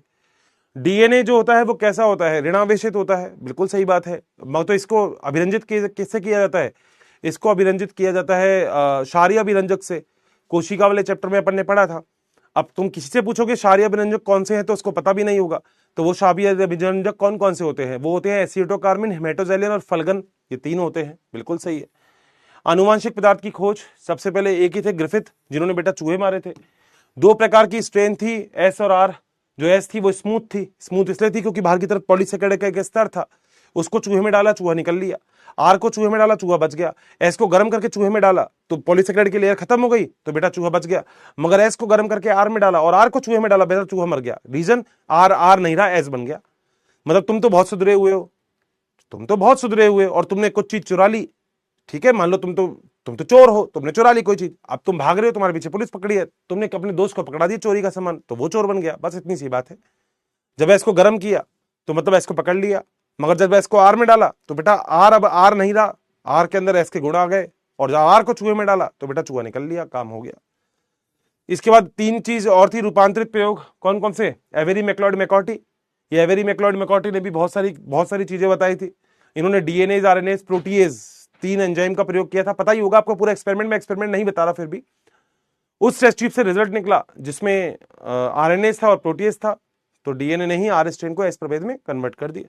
डीएनए जो होता है वो कैसा होता है, ऋणावेशित होता है, बिल्कुल सही बात है। तो इसको अभिरंजित किससे किया जाता है, इसको अभिरंजित किया जाता है क्षारीय अभिरंजक से। कोशिका वाले चैप्टर में अपन ने पढ़ा था। अब तुम किसी से पूछोगे क्षारीय अभिरंजक कौन से हैं, तो उसको पता भी नहीं होगा। तो वो क्षारीय अभिरंजक कौन कौन से होते हैं, वो होते हैं एसिटोकार्मिन, हेमेटोजेलिन और फलगन, ये 3 होते हैं, बिल्कुल सही है। आनुवांशिक पदार्थ की खोज सबसे पहले एक ही थे, ग्रिफिथ, जिन्होंने बेटा चूहे मारे थे। 2 प्रकार की स्ट्रेन थी, एस और आर। जो एस थी वो स्मूथ थी, स्मूथ इसलिए थी क्योंकि बाहर की तरफ पॉलीसेकेराइड का एक स्तर था, उसको चूहे में डाला, चूहा निकल लिया। आर को चूहे में डाला, चूहा बच गया। एस को गर्म करके चूहे में डाला तो पॉलीसेकेराइड की लेयर खत्म हो गई, तो बेटा चूहा बच गया। मगर एस को गर्म करके आर में डाला और आर को चूहे में डाला, बेटा चूहा मर गया। रीजन, आर आर नहीं रहा, एस बन गया। मतलब तुम तो बहुत सुधरे हुए हो, तुम तो बहुत सुधरे हुए, और तुमने कुछ चीज चुरा ली, ठीक है, मान लो तुम तो चोर हो, तुमने चुरा ली कोई चीज, अब तुम भाग रहे हो, तुम्हारे पीछे पुलिस पकड़ी है, तुमने अपने दोस्त को पकड़ा दिया चोरी का सामान, तो वो चोर बन गया, बस इतनी सी बात है। जब इसको गर्म किया तो मतलब इसको पकड़ लिया, मगर जब इसको आर में डाला तो बेटा आर अब आर नहीं रहा, आर के अंदर एस के गुण आ गए, और जब आर को चूहे में डाला तो बेटा चूहा निकल लिया, काम हो गया। इसके बाद 3 चीज और थी रूपांतरित प्रयोग, कौन कौन से, एवेरी मैक्लॉयड मैकॉर्टी। ये एवेरी मैक्लॉयड मैकॉर्टी ने भी बहुत सारी चीजें बताई थी। इन्होंने डीएनए, आरएनए, प्रोटीएज, 3 एंजाइम का प्रयोग किया था, पता ही होगा आपको पूरा एक्सपेरिमेंट में, एक्सपेरिमेंट नहीं बता रहा, फिर भी उस टेस्ट ट्यूब से रिजल्ट निकला जिसमें आरएनए था और प्रोटीएज था, तो डीएनए ने ही आर स्ट्रेन को एस प्रभेद में कन्वर्ट कर दिया।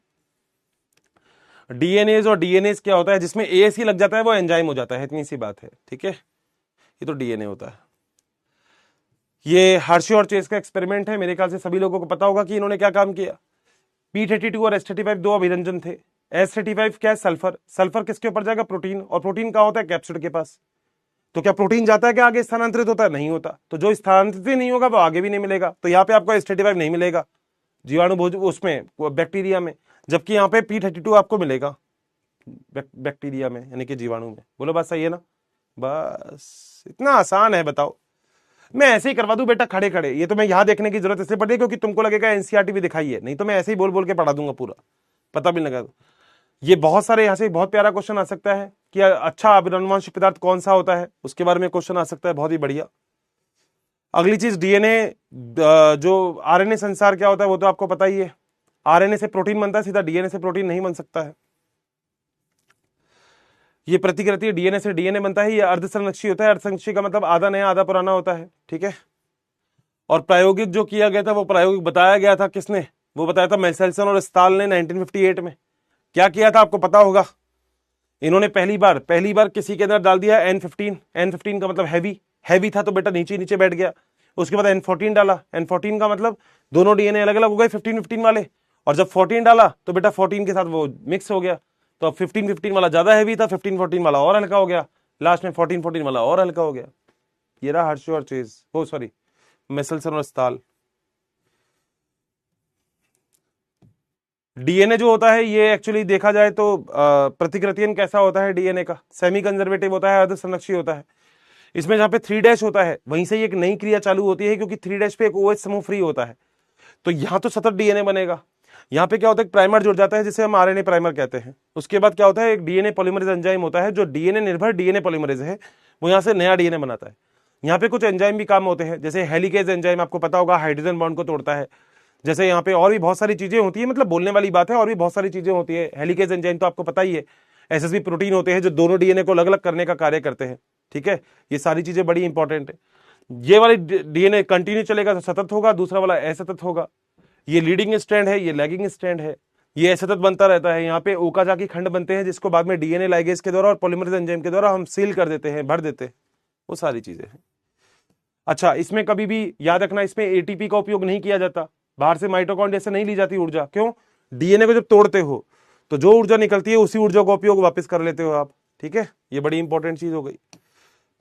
डीएनएज और डीएनएज क्या होता है, जिसमें एएसई लग जाता है वो एंजाइम हो जाता है, इतनी सी बात है, ठीक है। ये तो डीएनए होता है। ये हर्शी और चेस का एक्सपेरिमेंट है, मेरे ख्याल से सभी लोगों को पता होगा कि इन्होंने क्या काम किया। P32 और S35 2 अभिरंजन थे। S35 क्या है, सल्फर, सल्फर किसके ऊपर जाएगा, प्रोटीन, और प्रोटीन कहां होता है, कैप्सिड के पास। तो क्या प्रोटीन जाता है क्या आगे स्थानांतरित होता है? नहीं होता। तो जो स्थानांतरित नहीं होगा वो आगे भी नहीं मिलेगा, तो यहाँ पे आपको H35 नहीं मिलेगा जीवाणु भोज उसमें बैक्टीरिया में, जबकि यहाँ पे P32 आपको मिलेगा बैक्टीरिया में यानी कि जीवाणु में। बोलो बात सही है ना? बस इतना आसान है, बताओ। मैं ऐसे ही करवा दूं बेटा खड़े खड़े, ये तो मैं यहां देखने की जरूरत इसलिए पड़ी है क्योंकि तुमको लगेगा एनसीईआरटी भी दिखाई है, नहीं तो मैं ऐसे ही बोल बोल के पढ़ा दूंगा पूरा, पता भी नहीं लगा। ये बहुत सारे यहाँ से बहुत प्यारा क्वेश्चन आ सकता है कि अच्छा अनुवांशिक पदार्थ कौन सा होता है, उसके बारे में क्वेश्चन आ सकता है, बहुत ही बढ़िया। अगली चीज डीएनए, जो आरएनए संसार क्या होता है वो तो आपको पता ही है। आरएनए से प्रोटीन बनता है, सीधा डीएनए से प्रोटीन नहीं बन सकता है। ये प्रतिकृति डीएनए से डीएनए बनता है, ये अर्धसंरक्षी होता है। अर्धसंरक्षी का मतलब आधा नया आधा पुराना होता है, ठीक है। और प्रायोगिक जो किया गया था वो प्रायोगिक बताया गया था किसने? वो बताया था मेसेल्सन और स्टाल ने 1958 में। क्या किया था आपको पता होगा? इन्होंने पहली बार किसी के अंदर डाल दिया N15। N15 का मतलब हैवी था, तो बेटा नीचे नीचे बैठ गया। उसके बाद N14 डाला। N14 का मतलब दोनों डीएनए अलग अलग हो गए 15-15 वाले, और जब 14 डाला तो बेटा 14 के साथ वो मिक्स हो गया। तो अब 15-15 वाला ज्यादा हैवी था, 15-14 वाला और हल्का हो गया, लास्ट में 14-14 वाला और हल्का हो गया। ये रहा हर्षो और चेज, ओ सॉरी मेसेल्सन और स्टाल। डीएनए जो होता है ये एक्चुअली देखा जाए तो प्रतिकृतियन कैसा होता है डीएनए का? सेमी कंजर्वेटिव होता है, अर्धसंरक्षी होता है। इसमें जहां पे 3' होता है वहीं से एक नई क्रिया चालू होती है, क्योंकि 3' पे एक OH समूह फ्री होता है, तो यहां तो सतत डीएनए बनेगा। यहाँ पे क्या होता है, प्राइमर जुड़ जाता है जिसे हम आरएनए प्राइमर कहते हैं। उसके बाद क्या होता है, एक डीएनए पॉलीमरेज एंजाइम होता है जो डीएनए निर्भर डीएनए पॉलीमरेज है, वो यहाँ से नया डीएनए बनाता है। यहाँ पे कुछ एंजाइम भी काम होते हैं, जैसे हेलिकेज एंजाइम आपको पता होगा, हाइड्रोजन बॉन्ड को तोड़ता है। जैसे यहाँ पे और भी बहुत सारी चीजें होती है, मतलब बोलने वाली बात है, और भी बहुत सारी चीजें होती है। हेलिकेज एंजाइम तो आपको पता ही है। एसएसबी प्रोटीन होते हैं जो दोनों डीएनए को अलग अलग करने का कार्य करते हैं, ठीक है। ये सारी चीजें बड़ी इंपॉर्टेंट है। ये वाली डीएनए कंटिन्यू चलेगा तो सतत होगा, दूसरा वाला असतत होगा। ये लीडिंग स्ट्रैंड है, ये लैगिंग स्ट्रैंड है, ये असतत बनता रहता है। यहाँ पे ओकाजाकी खंड बनते हैं जिसको बाद में डीएनए लाइगेज के द्वारा और पॉलीमरेज एंजाइम के द्वारा हम सील कर देते हैं, भर देते हैं, वो सारी चीजें हैं। अच्छा, इसमें कभी भी याद रखना, इसमें एटीपी का उपयोग नहीं किया जाता, बाहर से माइटोकॉन्ड्रिया से नहीं ली जाती ऊर्जा। क्यों? डीएनए को जब तोड़ते हो तो जो ऊर्जा निकलती है उसी ऊर्जा का उपयोग वापस कर लेते हो आप, ठीक है। ये बड़ी इंपॉर्टेंट चीज हो गई।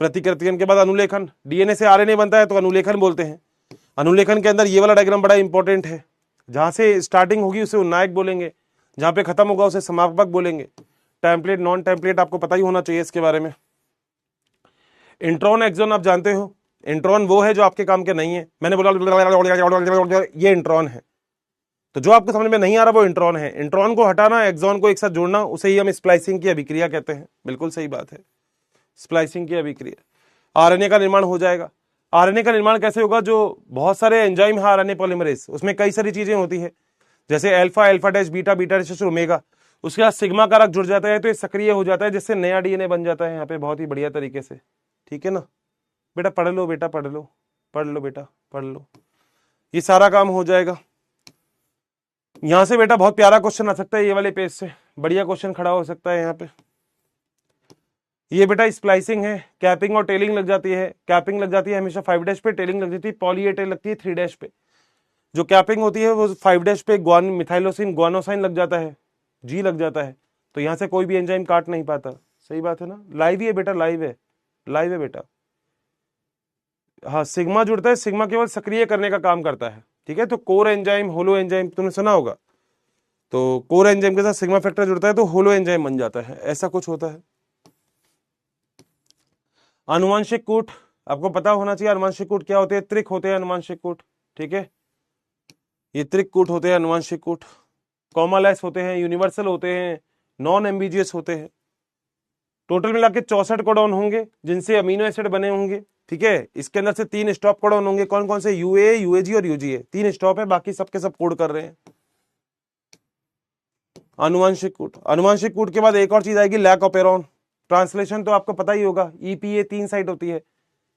प्रतिकृतियन के बाद अनुलेखन, डीएनए से आरएनए बनता है तो अनुलेखन बोलते हैं। अनुलेखन के अंदर ये वाला डायग्राम बड़ा इंपॉर्टेंट है, जहां से स्टार्टिंग होगी उसे उन्नायक बोलेंगे, जहां पे खत्म होगा उसे समापक बोलेंगे। टेम्पलेट नॉन टेम्पलेट आपको पता ही होना चाहिए इसके बारे में। इंट्रॉन एक्सॉन आप जानते हो, इंट्रॉन वो है जो आपके काम के नहीं है। मैंने बोला ये इंट्रॉन है, तो जो आपको समझ में नहीं आ रहा वो इंट्रॉन है। इंट्रॉन को हटाना, एक्सॉन को एक साथ जोड़ना, उसे ही हम स्प्लाइसिंग की अभिक्रिया कहते हैं। बिल्कुल सही बात है, स्प्लाइसिंग की अभिक्रिया। आरएनए का निर्माण हो जाएगा। आरएनए का निर्माण कैसे होगा? जो बहुत सारे एंजाइम है आरएनए पॉलीमरेज, उसमें कई सारी चीजें होती है, जैसे alpha, alpha dash, beta, beta dash, omega. उसके बाद सिग्मा कारक जुड़ जाता है तो ये सक्रिय हो जाता है, जिससे नया डीएनए बन जाता है यहाँ पे बहुत ही बढ़िया तरीके से, ठीक है ना। बेटा पढ़ लो, बेटा पढ़ लो, पढ़ लो बेटा पढ़ लो, ये सारा काम हो जाएगा। यहां से बेटा बहुत प्यारा क्वेश्चन आ सकता है, ये वाले पेज से बढ़िया क्वेश्चन खड़ा हो सकता है यहाँ पे। ये बेटा स्प्लाइसिंग है, कैपिंग और टेलिंग लग जाती है। कैपिंग लग जाती है हमेशा 5' पे, टेलिंग लग जाती है पॉली ए टेल लगती है 3' पे। जो कैपिंग होती है वो 5' पे मिथाइलोसिन ग्वानोसाइन लग जाता है, जी लग जाता है, तो यहां से कोई भी एंजाइम काट नहीं पाता। सही बात है ना, लाइव ही है बेटा, लाइव है, लाइव है बेटा। हाँ, सिग्मा जुड़ता है, सिग्मा केवल सक्रिय करने का काम करता है, ठीक है। तो कोर एंजाइम, होलो एंजाइम तुमने सुना होगा, तो कोर एंजाइम के साथ सिग्मा फैक्टर जुड़ता है तो होलो एंजाइम बन जाता है, ऐसा कुछ होता है। आनुवंशिक कूट आपको पता होना चाहिए। आनुवंशिक कूट क्या होते हैं? त्रिक होते हैं आनुवंशिक कूट, ठीक है। ये त्रिक कूट होते हैं आनुवंशिक कूट। कॉमालेस होते हैं, यूनिवर्सल होते हैं, नॉन एम्बिजियस होते हैं। टोटल मिला के 64 कोडॉन होंगे जिनसे अमीनो एसिड बने होंगे, ठीक है। इसके अंदर से 3 स्टॉप कोडॉन होंगे। कौन कौन से? यूए, यूएजी और यूजीए, 3 स्टॉप है, बाकी सबके सब कोड कर रहे हैं। आनुवंशिक कूट, आनुवंशिक कूट के बाद एक और चीज आएगी, लैक ऑपेरॉन। ट्रांसलेशन तो आपको पता ही होगा, ईपीए 3 साइट होती है।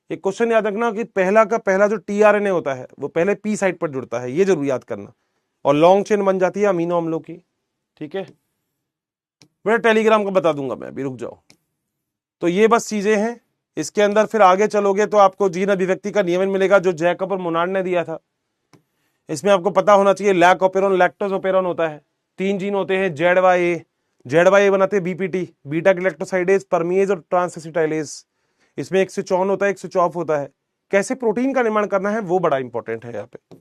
एक क्वेश्चन याद रखना कि पहला का पहला जो टीआरएनए होता है वो पहले पी साइट पर जुड़ता है, ये जरूर याद करना, और लॉन्ग चेन बन जाती है अमीनो अम्लों की, ठीक है। मैं टेलीग्राम को बता दूंगा मैं, अभी रुक जाओ। तो ये बस चीजें हैं। इसके अंदर फिर आगे चलोगे तो आपको जीन अभिव्यक्ति का नियमन मिलेगा जो जैकब और मोनार्ड ने दिया था। इसमें आपको पता होना चाहिए लैक ऑपेरॉन, लैक्टोज ऑपेरॉन होता है। 3 जीन होते हैं, जेड वाई ए बनाते हैं बीपीटी, बीटा गैलेक्टोसाइडेज, परमिएज और ट्रांसएसिटाइलेज। इसमें एक स्विच ऑन होता है, एक स्विच ऑफ होता है। कैसे प्रोटीन का निर्माण करना है वो बड़ा इंपॉर्टेंट है यहाँ पे,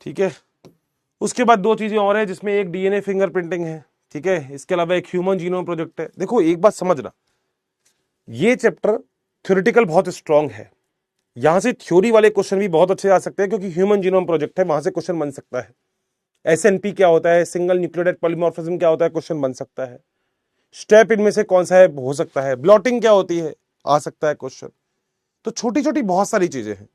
ठीक है। उसके बाद दो चीजें और है जिसमें एक डीएनए फिंगरप्रिंटिंग है, ठीक है। इसके अलावा एक ह्यूमन जीनोम प्रोजेक्ट है। देखो एक बात समझना, ये चैप्टर थ्योरेटिकल बहुत स्ट्रांग है, यहां से थ्योरी वाले क्वेश्चन भी बहुत अच्छे आ सकते हैं क्योंकि ह्यूमन जीनोम प्रोजेक्ट है, वहां से क्वेश्चन बन सकता है। एसएनपी क्या होता है, सिंगल न्यूक्लियोटाइड पॉलीमॉर्फिज्म क्या होता है, क्वेश्चन बन सकता है। स्टेप इनमें से कौन सा है, हो सकता है। ब्लॉटिंग क्या होती है, आ सकता है क्वेश्चन। तो छोटी छोटी बहुत सारी चीजें हैं।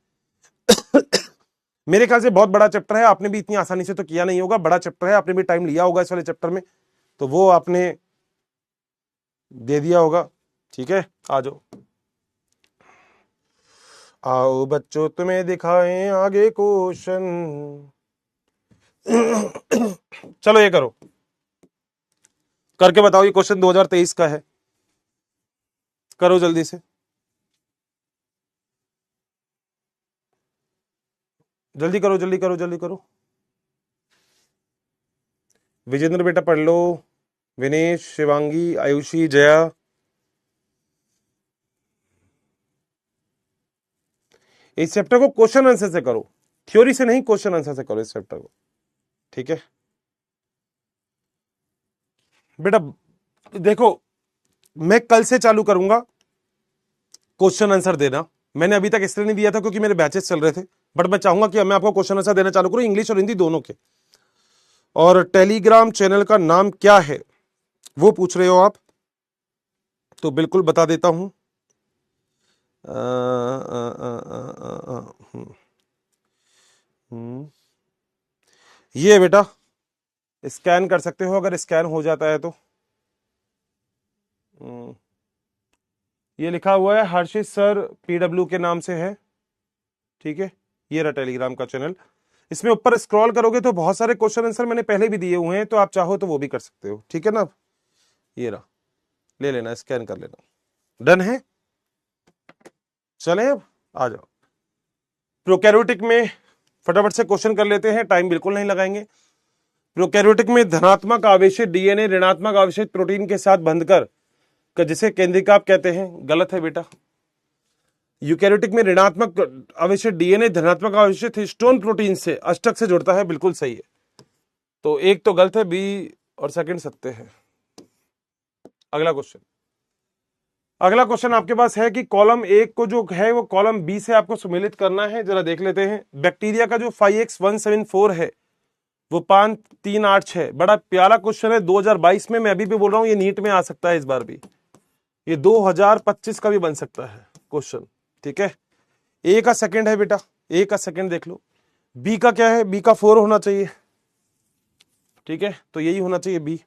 मेरे ख्याल से बहुत बड़ा चैप्टर है, आपने भी इतनी आसानी से तो किया नहीं होगा, बड़ा चैप्टर है, आपने भी टाइम लिया होगा इस वाले चैप्टर में, तो वो आपने दे दिया होगा, ठीक है। आ जाओ, आओ बच्चों तुम्हें दिखाएं आगे क्वेश्चन। चलो ये करो, करके बताओ, ये क्वेश्चन 2023 का है, करो जल्दी से, जल्दी करो जल्दी करो जल्दी करो। विजेंद्र बेटा पढ़ लो, विनेश, शिवांगी, आयुषी, जया। इस चैप्टर को क्वेश्चन आंसर से करो, थ्योरी से नहीं, क्वेश्चन आंसर से करो इस चैप्टर को, ठीक है बेटा। देखो मैं कल से चालू करूंगा क्वेश्चन आंसर देना, मैंने अभी तक इसलिए नहीं दिया था क्योंकि मेरे बैचेस चल रहे थे, बट मैं चाहूंगा कि मैं आपको क्वेश्चन आंसर देना चालू करूं, इंग्लिश और हिंदी दोनों के। और टेलीग्राम चैनल का नाम क्या है वो पूछ रहे हो आप, तो बिल्कुल बता देता हूं। ये बेटा स्कैन कर सकते हो, अगर स्कैन हो जाता है तो। ये लिखा हुआ है हर्षित सर पीडब्ल्यू के नाम से है, ठीक है। ये रहा टेलीग्राम का चैनल, इसमें ऊपर स्क्रॉल करोगे तो बहुत सारे क्वेश्चन आंसर मैंने पहले भी दिए हुए हैं, तो आप चाहो तो वो भी कर सकते हो, ठीक है ना। ये रहा, ले लेना, स्कैन कर लेना, डन है। चले अब आ जाओ, प्रोकैरियोटिक में फटाफट से क्वेश्चन कर लेते हैं, टाइम बिल्कुल नहीं लगाएंगे। प्रोकैरियोटिक में धनात्मक आवेशित डीएनए ऋणात्मक आवेशित प्रोटीन के साथ बंधकर, जिसे केंद्रिका आप कहते हैं, गलत है बेटा। यूकैरियोटिक में ऋणात्मक आवेशित डीएनए धनात्मक आवेशित हिस्टोन प्रोटीन से अष्टक से जुड़ता है, बिल्कुल सही है। तो एक तो गलत है, बी और सेकंड सत्य है। अगला क्वेश्चन, अगला क्वेश्चन आपके पास है कि कॉलम एक को जो है वो कॉलम बी से आपको सुमेलित करना है, जरा देख लेते हैं। बैक्टीरिया का जो 5x174 है वो 5386, बड़ा प्यारा क्वेश्चन है 2022 में, मैं अभी भी बोल रहा हूं ये नीट में आ सकता है इस बार भी, ये 2025 का भी बन सकता है क्वेश्चन, ठीक है। ए का सेकंड है बेटा, ए का सेकंड देख लो। बी का क्या है, बी का 4 होना चाहिए, ठीक है, तो यही होना चाहिए बी।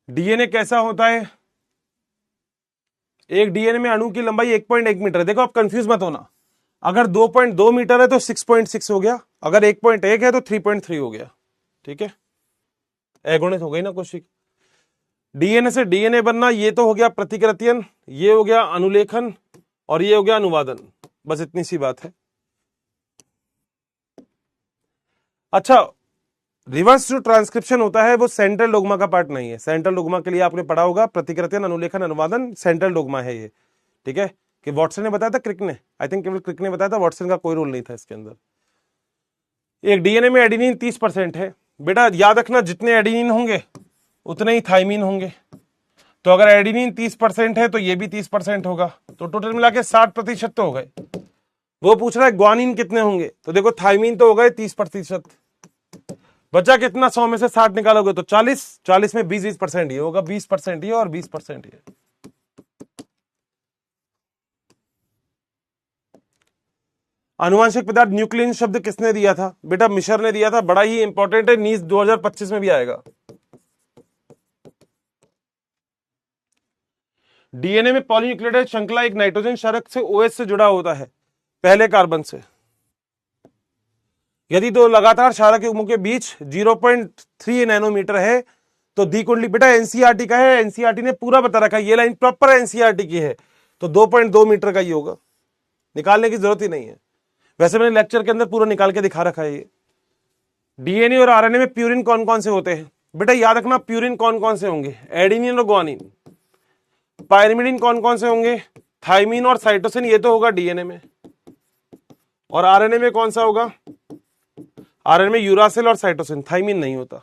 डीएनए कैसा होता है, एक डीएनए में अणु की लंबाई 1.1 मीटर है। देखो आप कंफ्यूज मत होना, अगर 2.2 मीटर है तो 6.6 हो गया, अगर 1.1 है तो 3.3 हो गया, ठीक है। अगुणित हो गई ना कोशिक। डीएनए से डीएनए बनना, ये तो हो गया प्रतिकृतियन, ये हो गया अनुलेखन, और ये हो गया अनुवादन, बस इतनी सी बात है। अच्छा, रिवर्स जो ट्रांसक्रिप्शन होता है वो सेंट्रल डोग्मा का पार्ट नहीं है। सेंट्रल डोग्मा के लिए आपने पढ़ा होगा प्रतिकृतियन, अनुलेखन, अनुवादन, सेंट्रल डोग्मा है ये, ठीक है। कि वॉटसन ने बताया था, क्रिक ने, आई थिंक केवल क्रिक ने बताया था, वॉटसन का कोई रोल नहीं था इसके अंदर। एक डीएनए में एडेनिन 30% है बेटा, याद रखना जितने एडेनिन होंगे उतने ही थाइमिन होंगे, तो अगर एडेनिन 30% है तो ये भी 30% होगा, तो टोटल मिला के 60% तो हो गए। वो पूछ रहा है ग्वानिन कितने होंगे, तो देखो थाइमिन तो हो गए 30%, बचा कितना, 100 में से 60 निकालोगे तो 40, 40 में 20% ये होगा, 20% ये और 20% ये। आनुवंशिक पदार्थ न्यूक्लियन शब्द किसने दिया था, बेटा मिशर ने दिया था, बड़ा ही इंपॉर्टेंट है, नीस 2025 में भी आएगा। डीएनए में पॉलीन्यूक्लियोटाइड श्रृंखला एक नाइट्रोजन क्षारक से ओएच से जुड़ा होता है, पहले कार्बन से। यदि दो लगातार क्षारक युग्मों के बीच 0.3 नैनोमीटर है तो द्विकुंडली, बेटा एनसीईआरटी का है, एनसीईआरटी ने पूरा बता रखा है, ये लाइन प्रॉपर एनसीईआरटी की है, तो 2.2 मीटर का ही होगा, निकालने की जरूरत ही नहीं है। वैसे मैंने लेक्चर के अंदर पूरा निकाल के दिखा रखा है ये। डीएनए और आरएनए में प्यूरिन कौन कौन से होते हैं, बेटा याद रखना प्यूरिन कौन कौन से होंगे, एडेनिन और ग्वानिन। पायरिमिडीन कौन कौन से होंगे? थाइमीन और साइटोसिन, ये तो होगा डीएनए में। और आरएनए में कौन सा होगा? आरएनए में यूरासिल और साइटोसिन, थाइमीन नहीं होता।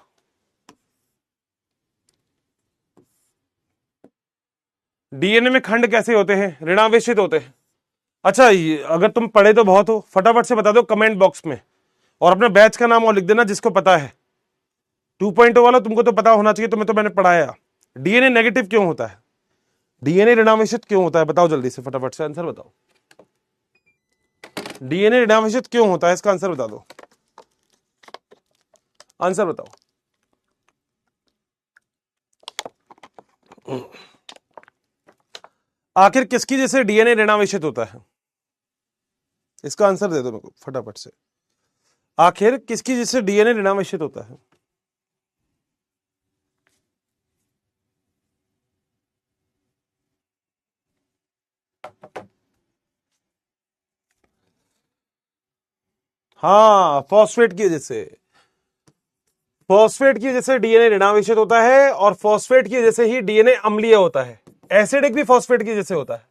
डीएनए में खंड कैसे होते हैं? ऋणावेशित होते हैं। अच्छा, अगर तुम पढ़े तो बहुत हो, फटाफट से बता दो कमेंट बॉक्स में, और अपने बैच का नाम और लिख देना जिसको पता है। 2.0 वाला तुमको तो पता होना चाहिए, तुम्हें तो मैंने पढ़ाया। डीएनए नेगेटिव क्यों होता है? डीएनए ऋणावेशित क्यों होता है? बताओ जल्दी से, फटाफट से आंसर बताओ। डीएनए ऋणावेशित क्यों होता है, इसका आंसर बता दो। आंसर बताओ। आखिर किसकी जैसे डीएनए ऋणावेशित होता है? इसका आंसर दे दो मेरे को फटाफट से। आखिर किसकी जैसे डीएनए ऋणावेशित होता है? हाँ, फॉस्फेट की वजह से। फॉस्फेट की वजह से डीएनए ऋणावेशित होता है, और फॉस्फेट की वजह से ही डीएनए अम्लीय होता है। एसिडिक भी फॉस्फेट की वजह से होता है,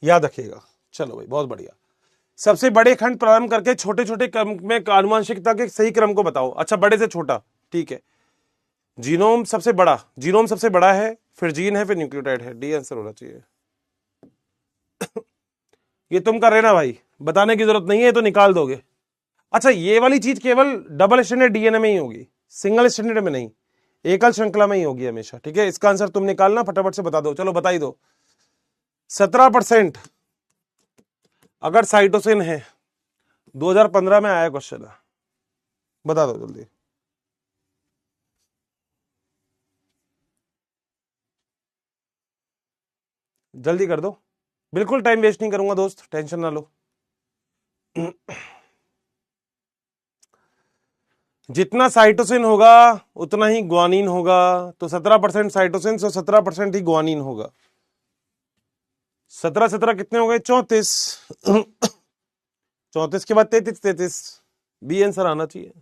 याद रखिएगा। चलो भाई, बहुत बढ़िया। सबसे बड़े खंड प्रारंभ करके छोटे छोटे क्रम में आनुवंशिकता के सही क्रम को बताओ। अच्छा, बड़े से छोटा, ठीक है। जीनोम सबसे बड़ा, जीनोम सबसे बड़ा है, फिर जीन है, फिर न्यूक्लियोटाइड है। डी आंसर होना चाहिए। ये तुम कर रहे ना भाई, बताने की जरूरत नहीं है, तो निकाल दोगे। अच्छा, ये वाली चीज केवल डबल स्टैंडर्ड डीएनए में ही होगी, सिंगल स्टैंडर्ड में नहीं, एकल श्रृंखला में ही होगी हमेशा, ठीक है। इसका आंसर तुम निकालना, फटाफट से बता दो। चलो बता ही दो। 17% अगर साइटोसिन है, 2015 में आया क्वेश्चन है, बता दो जल्दी। जल्दी कर दो, बिल्कुल टाइम वेस्ट नहीं करूंगा दोस्त, टेंशन ना लो। जितना साइटोसिन होगा उतना ही ग्वानिन होगा, तो 17% साइटोसिन, तो 17% ही ग्वानिन होगा। 17 17 कितने हो गए? 34। 34 के बाद 33, 33 बी आंसर आना चाहिए।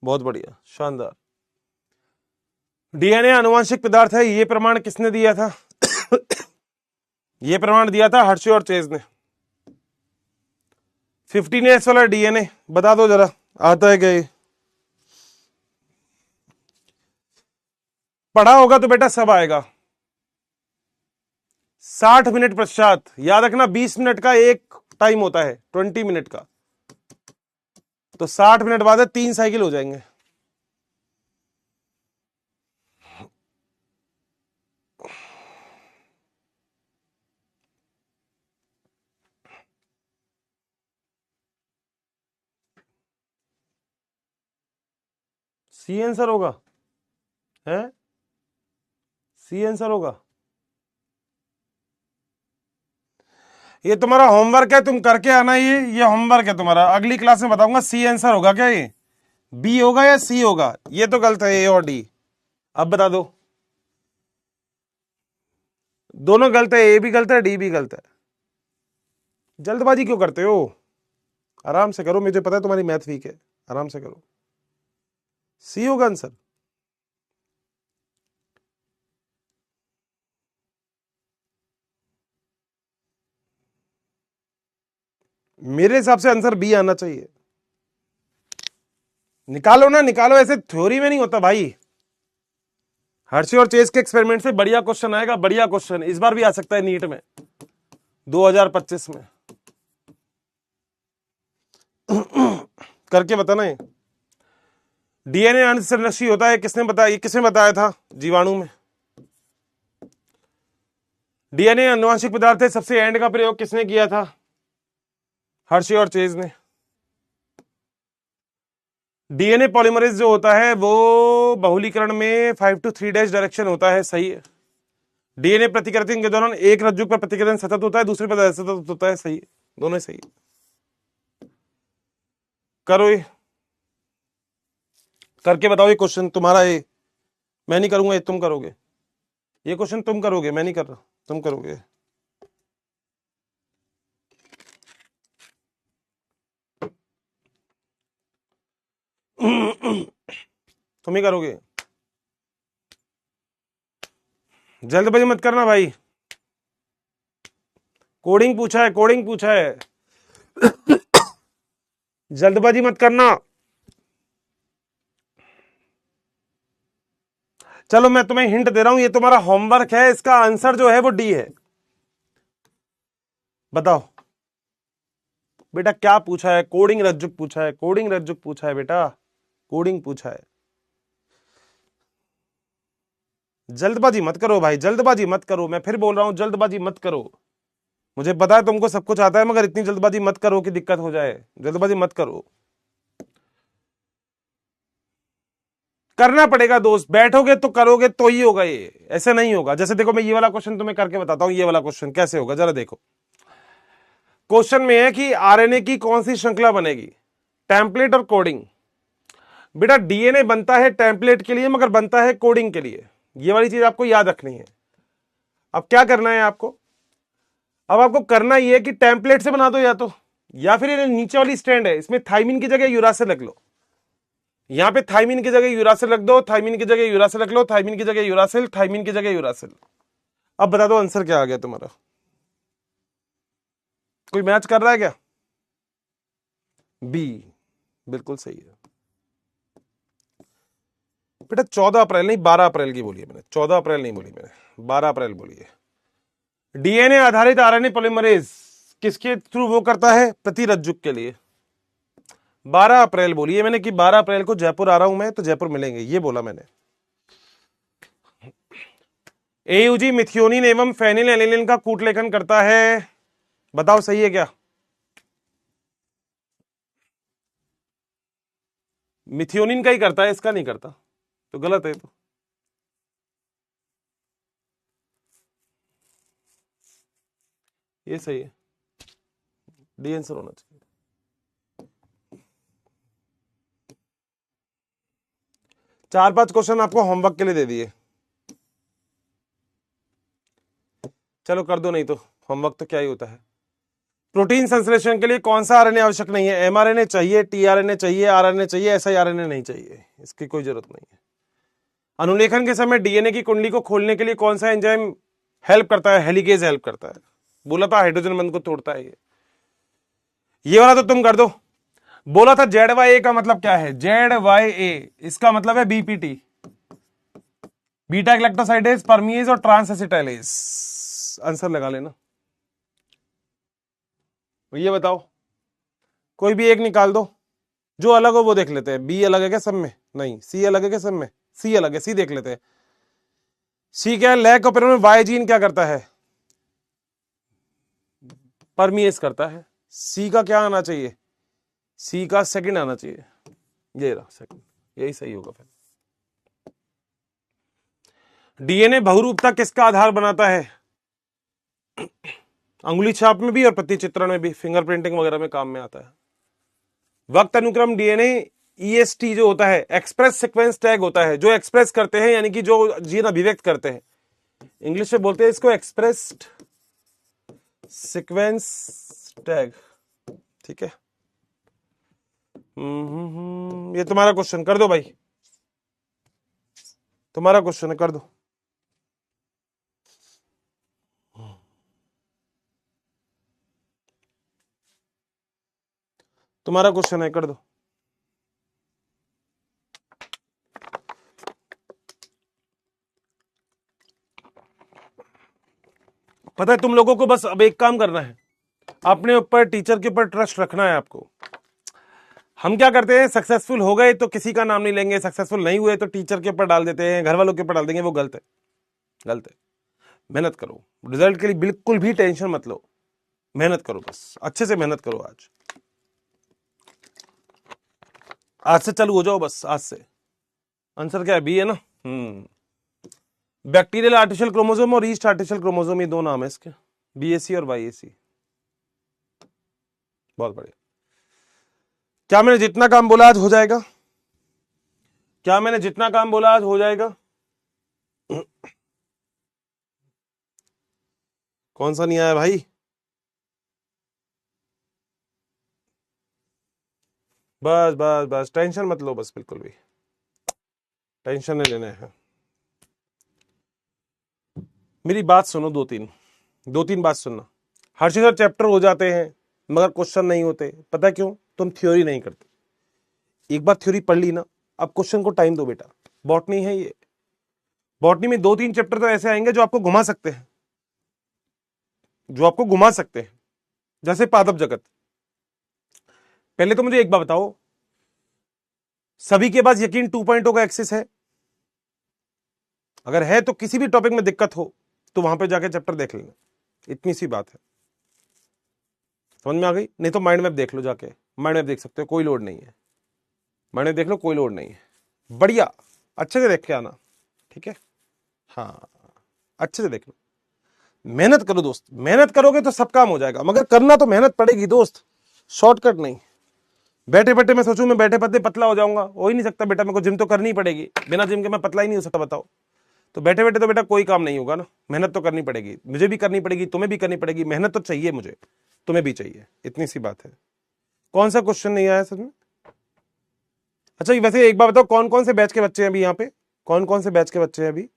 बहुत बढ़िया, शानदार। डीएनए आनुवंशिक पदार्थ है, ये प्रमाण किसने दिया था? ये प्रमाण दिया था हर्षे और चेज ने। 15S वाला डीएनए बता दो जरा, आता है क्या ये? पढ़ा होगा तो बेटा सब आएगा। 60 मिनट पश्चात, याद रखना 20 मिनट का एक टाइम होता है, 20 मिनट का, तो 60 मिनट बाद 3 साइकिल हो जाएंगे। सी आंसर होगा, है? सी आंसर होगा। ये तुम्हारा होमवर्क है, तुम करके आना। ये होमवर्क है तुम्हारा, अगली क्लास में बताऊंगा। सी आंसर होगा क्या? ये बी होगा या सी होगा? ये तो गलत है, ए और डी। अब बता दो। दोनों गलत है, ए भी गलत है, डी भी गलत है। जल्दबाजी क्यों करते हो? आराम से करो, मुझे पता है तुम्हारी मैथ वीक है, आराम से करो। सी होगा आंसर। मेरे हिसाब से आंसर बी आना चाहिए। निकालो ना, निकालो, ऐसे थ्योरी में नहीं होता भाई। हर्षे और चेस के एक्सपेरिमेंट से बढ़िया क्वेश्चन आएगा, बढ़िया क्वेश्चन इस बार भी आ सकता है नीट में 2025 में। करके बताना। ये डीएनए अंतःसंरक्षी होता है, किसने बताया? ये किसने बताया था? जीवाणु में। डीएनए आनुवंशिक पदार्थ है, सबसे एंड का प्रयोग किसने किया था? हर्षे और चेज ने। डीएनए पॉलीमरेज जो होता है वो बहुलीकरण में 5 to 3' डायरेक्शन होता है, सही है। डीएनए प्रतिकृति के दौरान एक रज्जु पर प्रतिकृति सतत होता है, दूसरे पर असतत होता है, सही है। दोनों सही है। करो ये, करके बताओ ये क्वेश्चन तुम्हारा। ये मैं नहीं करूंगा, ये तुम करोगे। ये क्वेश्चन तुम करोगे, मैं नहीं कर रहा, तुम करोगे। तुम ही करोगे। जल्दबाजी मत करना भाई, कोडिंग पूछा है, कोडिंग पूछा है, जल्दबाजी मत करना। चलो मैं तुम्हें हिंट दे रहा हूं, ये तुम्हारा होमवर्क है, इसका आंसर जो है वो डी है। बताओ बेटा क्या पूछा है, कोडिंग रज्जुक पूछा है, कोडिंग रज्जुक पूछा है बेटा, कोडिंग पूछा है। जल्दबाजी मत करो भाई, जल्दबाजी मत करो, मैं फिर बोल रहा हूं जल्दबाजी मत करो। मुझे पता है तुमको सब कुछ आता है, मगर इतनी जल्दबाजी मत करो कि दिक्कत हो जाए, जल्दबाजी मत करो। करना पड़ेगा दोस्त, बैठोगे तो करोगे तो ही होगा, ये ऐसे नहीं होगा। जैसे देखो मैं ये वाला क्वेश्चन तुम्हें करके बताता हूं, ये वाला क्वेश्चन कैसे होगा जरा देखो। क्वेश्चन में है कि आरएनए की कौन सी श्रृंखला बनेगी, टेम्पलेट और कोडिंग। बेटा डीएनए बनता है टेम्पलेट के लिए, मगर बनता है कोडिंग के लिए, ये वाली चीज आपको याद रखनी है। अब क्या करना है आपको, अब आपको करना ये है कि टेम्पलेट से बना दो, या फिर ये नीचे वाली स्टैंड है, इसमें थाइमिन की जगह यूरासिल रख लो। यहां पे थाइमिन की जगह यूरासिल रख दो, थाइमिन की जगह यूरासिल रख लो, थाइमिन की जगह यूरासिल, थाइमिन की जगह यूरासिल। अब बता दो आंसर क्या आ गया तुम्हारा, कोई मैच कर रहा है क्या? बी बिल्कुल सही है बेटा। 14 अप्रैल नहीं, 12 अप्रैल की बोली है मैंने, 14 अप्रैल नहीं बोली मैंने, 12 अप्रैल बोली है। डीएनए आधारित आरएनए पॉलीमरेज किसके थ्रू वो करता है, प्रतिरज्जुक के लिए। 12 अप्रैल बोली है मैंने कि 12 अप्रैल को जयपुर आ रहा हूं मैं, तो जयपुर मिलेंगे, ये बोला मैंने। एयूजी मिथियोनिन एवं फेनिल एनिलिन का कूट लेखन करता है, बताओ सही है क्या? मिथियोनिन का ही करता है, इसका नहीं करता, तो गलत है। तो ये सही है, डी आंसर होना चाहिए। 4-5 क्वेश्चन आपको होमवर्क के लिए दे दिए, चलो कर दो, नहीं तो होमवर्क तो क्या ही होता है। प्रोटीन संश्लेषण के लिए कौन सा आरएनए आवश्यक नहीं है, एमआरएनए चाहिए, टीआरएनए चाहिए, आरएनए चाहिए, एसआईआरएनए नहीं चाहिए, इसकी कोई जरूरत नहीं है। अनुलेखन के समय डीएनए की कुंडली को खोलने के लिए कौन सा एंजाइम हेल्प करता है, हेलिकेज हेल्प करता है, बोला था हाइड्रोजन बंध को तोड़ता है ये वाला तो तुम कर दो। बोला था जेड वाई ए का मतलब क्या है, जेड वाई ए इसका मतलब है बीपीटी, बीटा ग्लैक्टोसाइडेज, परमीज और ट्रांस एसिटाइलेज। आंसर लगा लेना, ये बताओ कोई भी एक निकाल दो, जो अलग हो वो देख लेते हैं। बी अलग है क्या सब में, नहीं। सी अलग है क्या सब में, सी अलग है, सी देख लेते हैं। सी क्या है, लैक ऑफ में वाई जीन क्या करता है, परमीएस करता है। सी का क्या आना चाहिए, सी का सेकंड आना चाहिए, ये रहा सेकंड, यही सही होगा फिर। डीएनए बहुरूपता किसका आधार बनाता है, अंगुली छाप में भी और पत्ती चित्रण में भी, फिंगरप्रिंटिंग वगैरह में काम में आता है। वक्त अनुक्रम डीएनए ईएसटी जो होता है, एक्सप्रेस सीक्वेंस टैग होता है, जो एक्सप्रेस करते हैं यानी कि जो जीन अभिव्यक्त करते हैं, इंग्लिश में बोलते हैं इसको एक्सप्रेस्ड सीक्वेंस टैग, ठीक है। ये तुम्हारा क्वेश्चन कर दो भाई, तुम्हारा क्वेश्चन है, कर दो। तुम्हारा क्वेश्चन है, कर दो। पता है तुम लोगों को बस अब एक काम करना है, अपने ऊपर, टीचर के ऊपर ट्रस्ट रखना है आपको। हम क्या करते हैं, सक्सेसफुल हो गए तो किसी का नाम नहीं लेंगे, सक्सेसफुल नहीं हुए तो टीचर के ऊपर डाल देते हैं, घर वालों के ऊपर डाल देंगे, वो गलत है, गलत है। मेहनत करो, रिजल्ट के लिए बिल्कुल भी टेंशन मत लो, मेहनत करो, बस अच्छे से मेहनत करो। आज से चालू हो जाओ, बस आज से। आंसर क्या है, बी है ना। बैक्टीरियल आर्टिफिशियल क्रोमोसोम और ईस्ट आर्टिफिशियल क्रोमोसोम, ये दो नाम है इसके, बीएसी और वाईएसी। बहुत बढ़िया। क्या मैंने जितना काम बोला आज हो जाएगा, क्या मैंने जितना काम बोला आज हो जाएगा? कौन सा नहीं आया भाई? बस बस बस, टेंशन मत लो, बस बिल्कुल भी टेंशन नहीं लेना है। मेरी बात सुनो, दो तीन बात सुनना। हर चीज चैप्टर हो जाते हैं मगर क्वेश्चन नहीं होते। पता है क्यों? तुम थ्योरी नहीं करते। एक बार थ्योरी पढ़ ली ना, अब क्वेश्चन को टाइम दो बेटा। बॉटनी है ये, बॉटनी में दो तीन चैप्टर तो ऐसे आएंगे जो आपको घुमा सकते हैं, जो आपको घुमा सकते हैं, जैसे पादप जगत। पहले तो मुझे एक बात बताओ, सभी के पास यकीन 2.0 का एक्सेस है? अगर है तो किसी भी टॉपिक में दिक्कत हो तो वहां पे जाके चैप्टर देख लेना, इतनी सी बात है। समझ में आ गई? नहीं तो माइंड मैप देख लो, जाके माइंड मैप देख सकते हो, कोई लोड नहीं है। माइंड मैप देख लो, कोई लोड नहीं है। बढ़िया, अच्छे से देख के आना, ठीक है? हाँ, अच्छे से देख लो। मेहनत करो दोस्त, मेहनत करोगे तो सब काम हो जाएगा, मगर करना तो मेहनत पड़ेगी दोस्त, शॉर्टकट नहीं। बैठे बैठे मैं सोचूं मैं बैठे पत्ते पतला हो जाऊंगा, हो ही नहीं सकता बेटा। मेरे को जिम तो करनी ही पड़ेगी, बिना जिम के मैं पतला ही नहीं हो सकता, बताओ। तो बैठे बैठे तो बेटा कोई काम नहीं होगा ना, मेहनत तो करनी पड़ेगी, मुझे भी करनी पड़ेगी, तुम्हें भी करनी पड़ेगी। मेहनत तो चाहिए मुझे, तुम्हें भी चाहिए, इतनी सी बात है। कौन सा क्वेश्चन नहीं आया सर में? अच्छा वैसे एक बार बताओ, कौन कौन से बैच के बच्चे हैं अभी यहाँ पे? कौन कौन से बैच के बच्चे हैं अभी?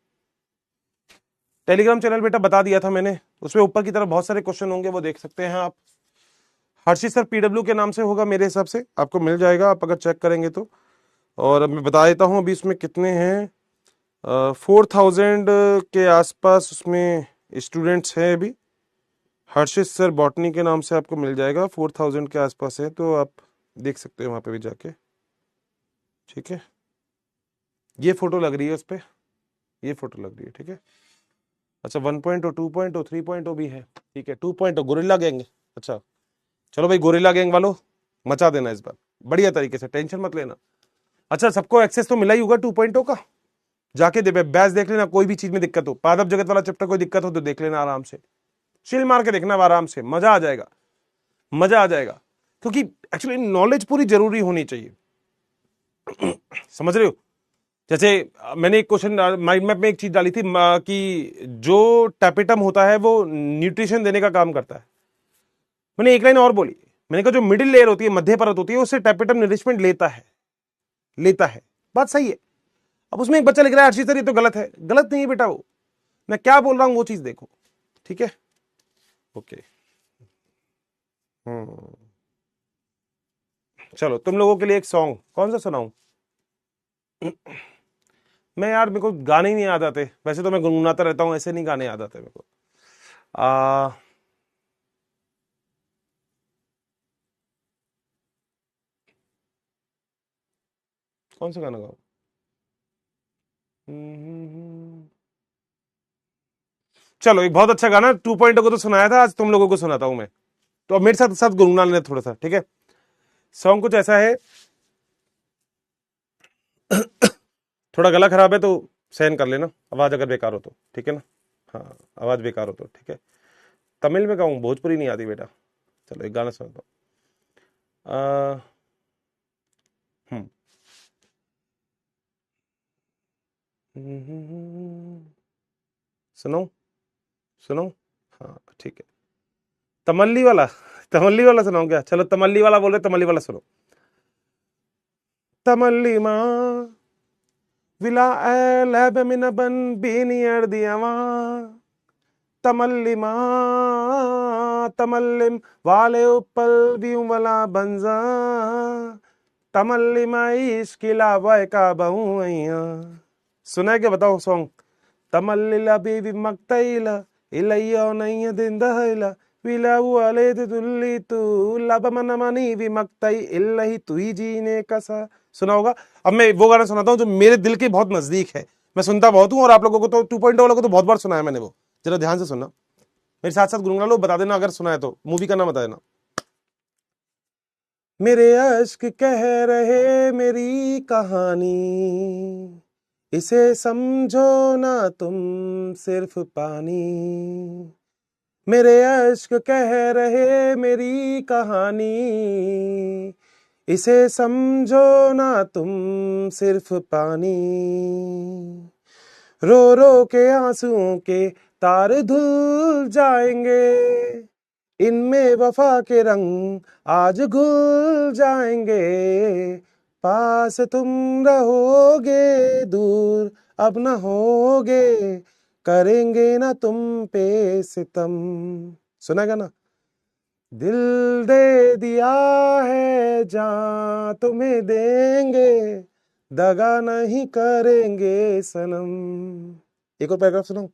टेलीग्राम चैनल बेटा बता दिया था मैंने, उसमें ऊपर की तरफ बहुत सारे क्वेश्चन होंगे, वो देख सकते हैं आप। हर्षित सर पीडब्ल्यू के नाम से होगा मेरे हिसाब से, आपको मिल जाएगा आप अगर चेक करेंगे तो। और अब मैं बता देता हूँ अभी इसमें कितने हैं। 4000 के आसपास उसमें स्टूडेंट्स हैं अभी। हर्षित सर बॉटनी के नाम से आपको मिल जाएगा, 4000 के आसपास है, तो आप देख सकते हो वहाँ पे भी जाके, ठीक है? ये फोटो लग रही है उस पर, ये फोटो लग रही है, ठीक है? अच्छा 1.0, 2.0, 3.0 भी है, ठीक है? 2.0 गोरिल्ला गैंग। अच्छा चलो भाई, गोरिल्ला गैंग वालों मचा देना इस बार बढ़िया तरीके से, टेंशन मत लेना। अच्छा सबको एक्सेस तो मिला ही होगा 2.0 का, जाके दे बैच देख लेना। कोई भी चीज में दिक्कत हो, पादप जगत वाला चैप्टर कोई दिक्कत हो तो देख लेना आराम से, चिल मार के देखना आराम से, मजा आ जाएगा, मजा आ जाएगा। क्योंकि एक्चुअली नॉलेज पूरी जरूरी होनी चाहिए, समझ रहे हो? जैसे मैंने एक क्वेश्चन माइंड मैप में एक चीज डाली थी कि जो टैपेटम होता है वो न्यूट्रिशन देने का काम करता है। मैंने एक लाइन और बोली, मैंने कहा जो मिडिल लेयर होती है, मध्य परत होती है, उससे टैपेटम नरिशमेंट लेता है, लेता है। बात सही है। अब उसमें एक बच्चा लिख रहा है हर्षित सर ये तो गलत है। गलत नहीं है बेटा, वो मैं क्या बोल रहा हूं वो चीज देखो, ठीक है? ओके। चलो तुम लोगों के लिए एक सॉन्ग कौन सा सुनाऊं? मैं यार, मेरे को गाने ही नहीं याद आते, वैसे तो मैं गुनगुनाता रहता हूं, ऐसे नहीं गाने याद आते मेरे को। आ, कौन सा गाना गाऊं? चलो एक बहुत अच्छा गाना 2.0 को तो सुनाया था, आज तुम लोगों को सुनाता हूं मैं। तो अब मेरे साथ साथ गुनगुना लेना थोड़ा सा, ठीक है? सॉन्ग कुछ ऐसा है, थोड़ा गला खराब है तो सहन कर लेना, आवाज अगर बेकार हो तो, ठीक है ना? हाँ, आवाज बेकार हो तो ठीक है। तमिल में गाऊं, भोजपुरी नहीं आती बेटा। चलो एक गाना सुनाता हूँ। हम्म सुनो, सुनो। हाँ ठीक है, तमल्ली वाला, तमल्ली वाला सुनाऊं क्या? चलो तमल्ली वाला बोल रहे, तमल्ली वाला सुनो। तमल्ली माँ विला लैबमिनबन बीनियर दियावा, तमल्ली माँ तमल्लिम वाले उपल व्यूमला बंजा, तमल्ली माई इश्किला बय का बहुआ। सुना है क्या? बताओ सॉन्ग। तमल्लिला बीवी मक्तैला इलैया नैया दिन दहैला विलाऊ अले तुल्ली तू लब मन मनी भी मक्तई इल्लही तू ही जीने कसा। सुना होगा। अब मैं वो गाना सुनाता हूँ जो मेरे दिल के बहुत नजदीक है, मैं सुनता बहुत हूँ, और आप लोगों को तो 2.0 वालों को तो बहुत बार सुनाया मैंने, वो जरा ध्यान से सुनना, मेरे साथ साथ गुनगुना लो, बता देना अगर सुना है तो, मूवी का नाम बता देना। मेरे अश्क कह रहे मेरी कहानी, इसे समझो ना तुम सिर्फ पानी। मेरे अश्क कह रहे मेरी कहानी, इसे समझो ना तुम सिर्फ पानी। रो रो के आंसुओं के तार धुल जाएंगे, इनमें वफा के रंग आज घुल जाएंगे। पास तुम रहोगे दूर अब न होगे, करेंगे ना तुम पे सितम। सुना गाना? दिल दे दिया है जान तुम्हें देंगे, दगा नहीं करेंगे सनम। एक और पैराग्राफ सुनाऊं?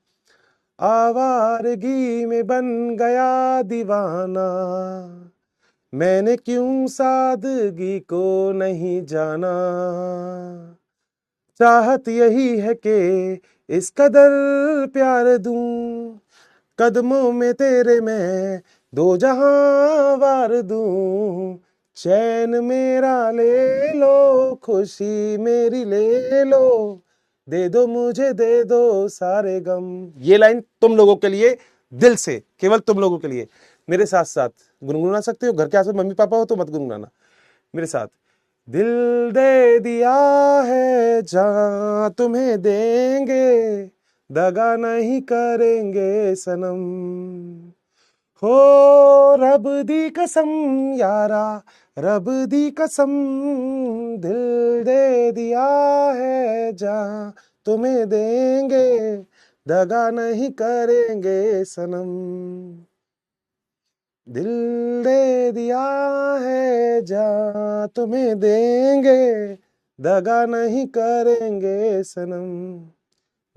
आवारगी में बन गया दीवाना, मैंने क्यों सादगी को नहीं जाना। चाहत यही है कि इस कदर प्यार दूं, कदमों में तेरे मैं दो जहां वार दूं। चैन मेरा ले लो, खुशी मेरी ले लो, दे दो मुझे दे दो सारे गम। ये लाइन तुम लोगों के लिए, दिल से, केवल तुम लोगों के लिए। मेरे साथ साथ गुनगुना सकते हो, घर के आसपास मम्मी पापा हो तो मत गुनगुनाना, मेरे साथ। दिल दे दिया है जान तुम्हें देंगे, दगा नहीं करेंगे सनम। हो रब दी कसम यारा, रब दी कसम, दिल दे दिया है जान तुम्हें देंगे, दगा नहीं करेंगे सनम। दिल दे दिया है जान तुम्हें देंगे, दगा नहीं करेंगे सनम।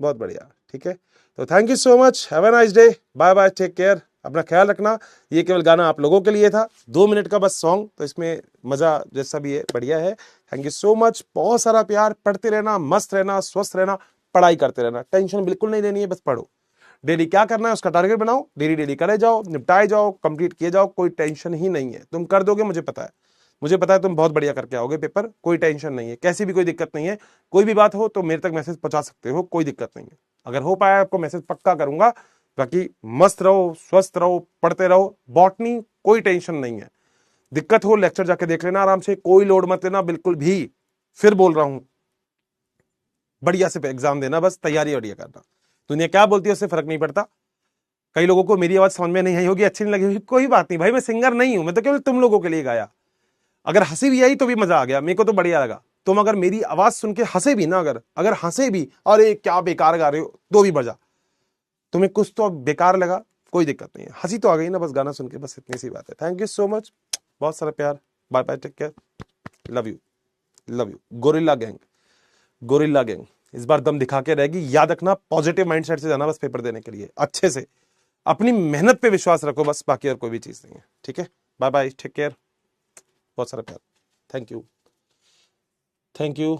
बहुत बढ़िया, ठीक है। तो thank you so much, have a nice day, bye bye, take care, अपना ख्याल रखना। ये केवल गाना आप लोगों के लिए था, 2 मिनट का बस सॉन्ग, तो इसमें मजा जैसा भी है बढ़िया है। थैंक यू सो मच, बहुत सारा प्यार, पढ़ते रहना, मस्त रहना, स्वस्थ रहना, पढ़ाई करते रहना, टेंशन बिल्कुल नहीं लेनी है, बस पढ़ो। डेली क्या करना है उसका टारगेट बनाओ, डेली डेली करे जाओ, निपटाए जाओ, कंप्लीट किए जाओ, कोई टेंशन ही नहीं है। तुम कर दोगे, मुझे पता है, मुझे पता है तुम बहुत बढ़िया करके आओगे पेपर, कोई टेंशन नहीं है, कैसी भी कोई दिक्कत नहीं है। कोई भी बात हो तो मेरे तक मैसेज पहुंचा सकते हो, कोई दिक्कत नहीं है। अगर हो पाया आपको मैसेज पक्का करूंगा। बाकी मस्त रहो, स्वस्थ रहो, पढ़ते रहो। बॉटनी कोई टेंशन नहीं है, दिक्कत हो लेक्चर जाके देख लेना आराम से, कोई लोड मत लेना बिल्कुल भी। फिर बोल रहा हूं, बढ़िया से एग्जाम देना, बस तैयारी बढ़िया करना। दुनिया क्या बोलती है उससे फर्क नहीं पड़ता। कई लोगों को मेरी आवाज समझ में नहीं आई होगी, अच्छी नहीं लगी होगी, कोई बात नहीं भाई, मैं सिंगर नहीं हूं, मैं तो केवल तुम लोगों के लिए गाया। अगर हंसी भी आई तो भी मजा आ गया, मेरे को तो बढ़िया लगा। तुम अगर मेरी आवाज सुन के हंसे भी ना, अगर हंसे भी, अरे क्या बेकार गा रहे हो, तो भी मजा। तुम्हें कुछ तो बेकार लगा, कोई दिक्कत नहीं है, हंसी तो आ गई ना बस गाना सुन के, बस इतनी सी बात है। थैंक यू सो मच, बहुत सारा प्यार, bye bye, take care, love you, love you. Gorilla gang, gorilla gang इस बार दम दिखा के रहेगी, याद रखना। पॉजिटिव माइंडसेट से जाना बस पेपर देने के लिए, अच्छे से अपनी मेहनत पे विश्वास रखो, बस बाकी और कोई भी चीज नहीं है, ठीक है। बाय बाय, टेक केयर, बहुत सारा प्यार, thank you, thank you,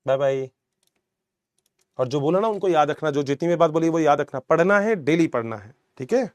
bye bye. और जो बोला ना उनको याद रखना, जो जितनी भी बात बोली वो याद रखना, पढ़ना है, डेली पढ़ना है, ठीक है।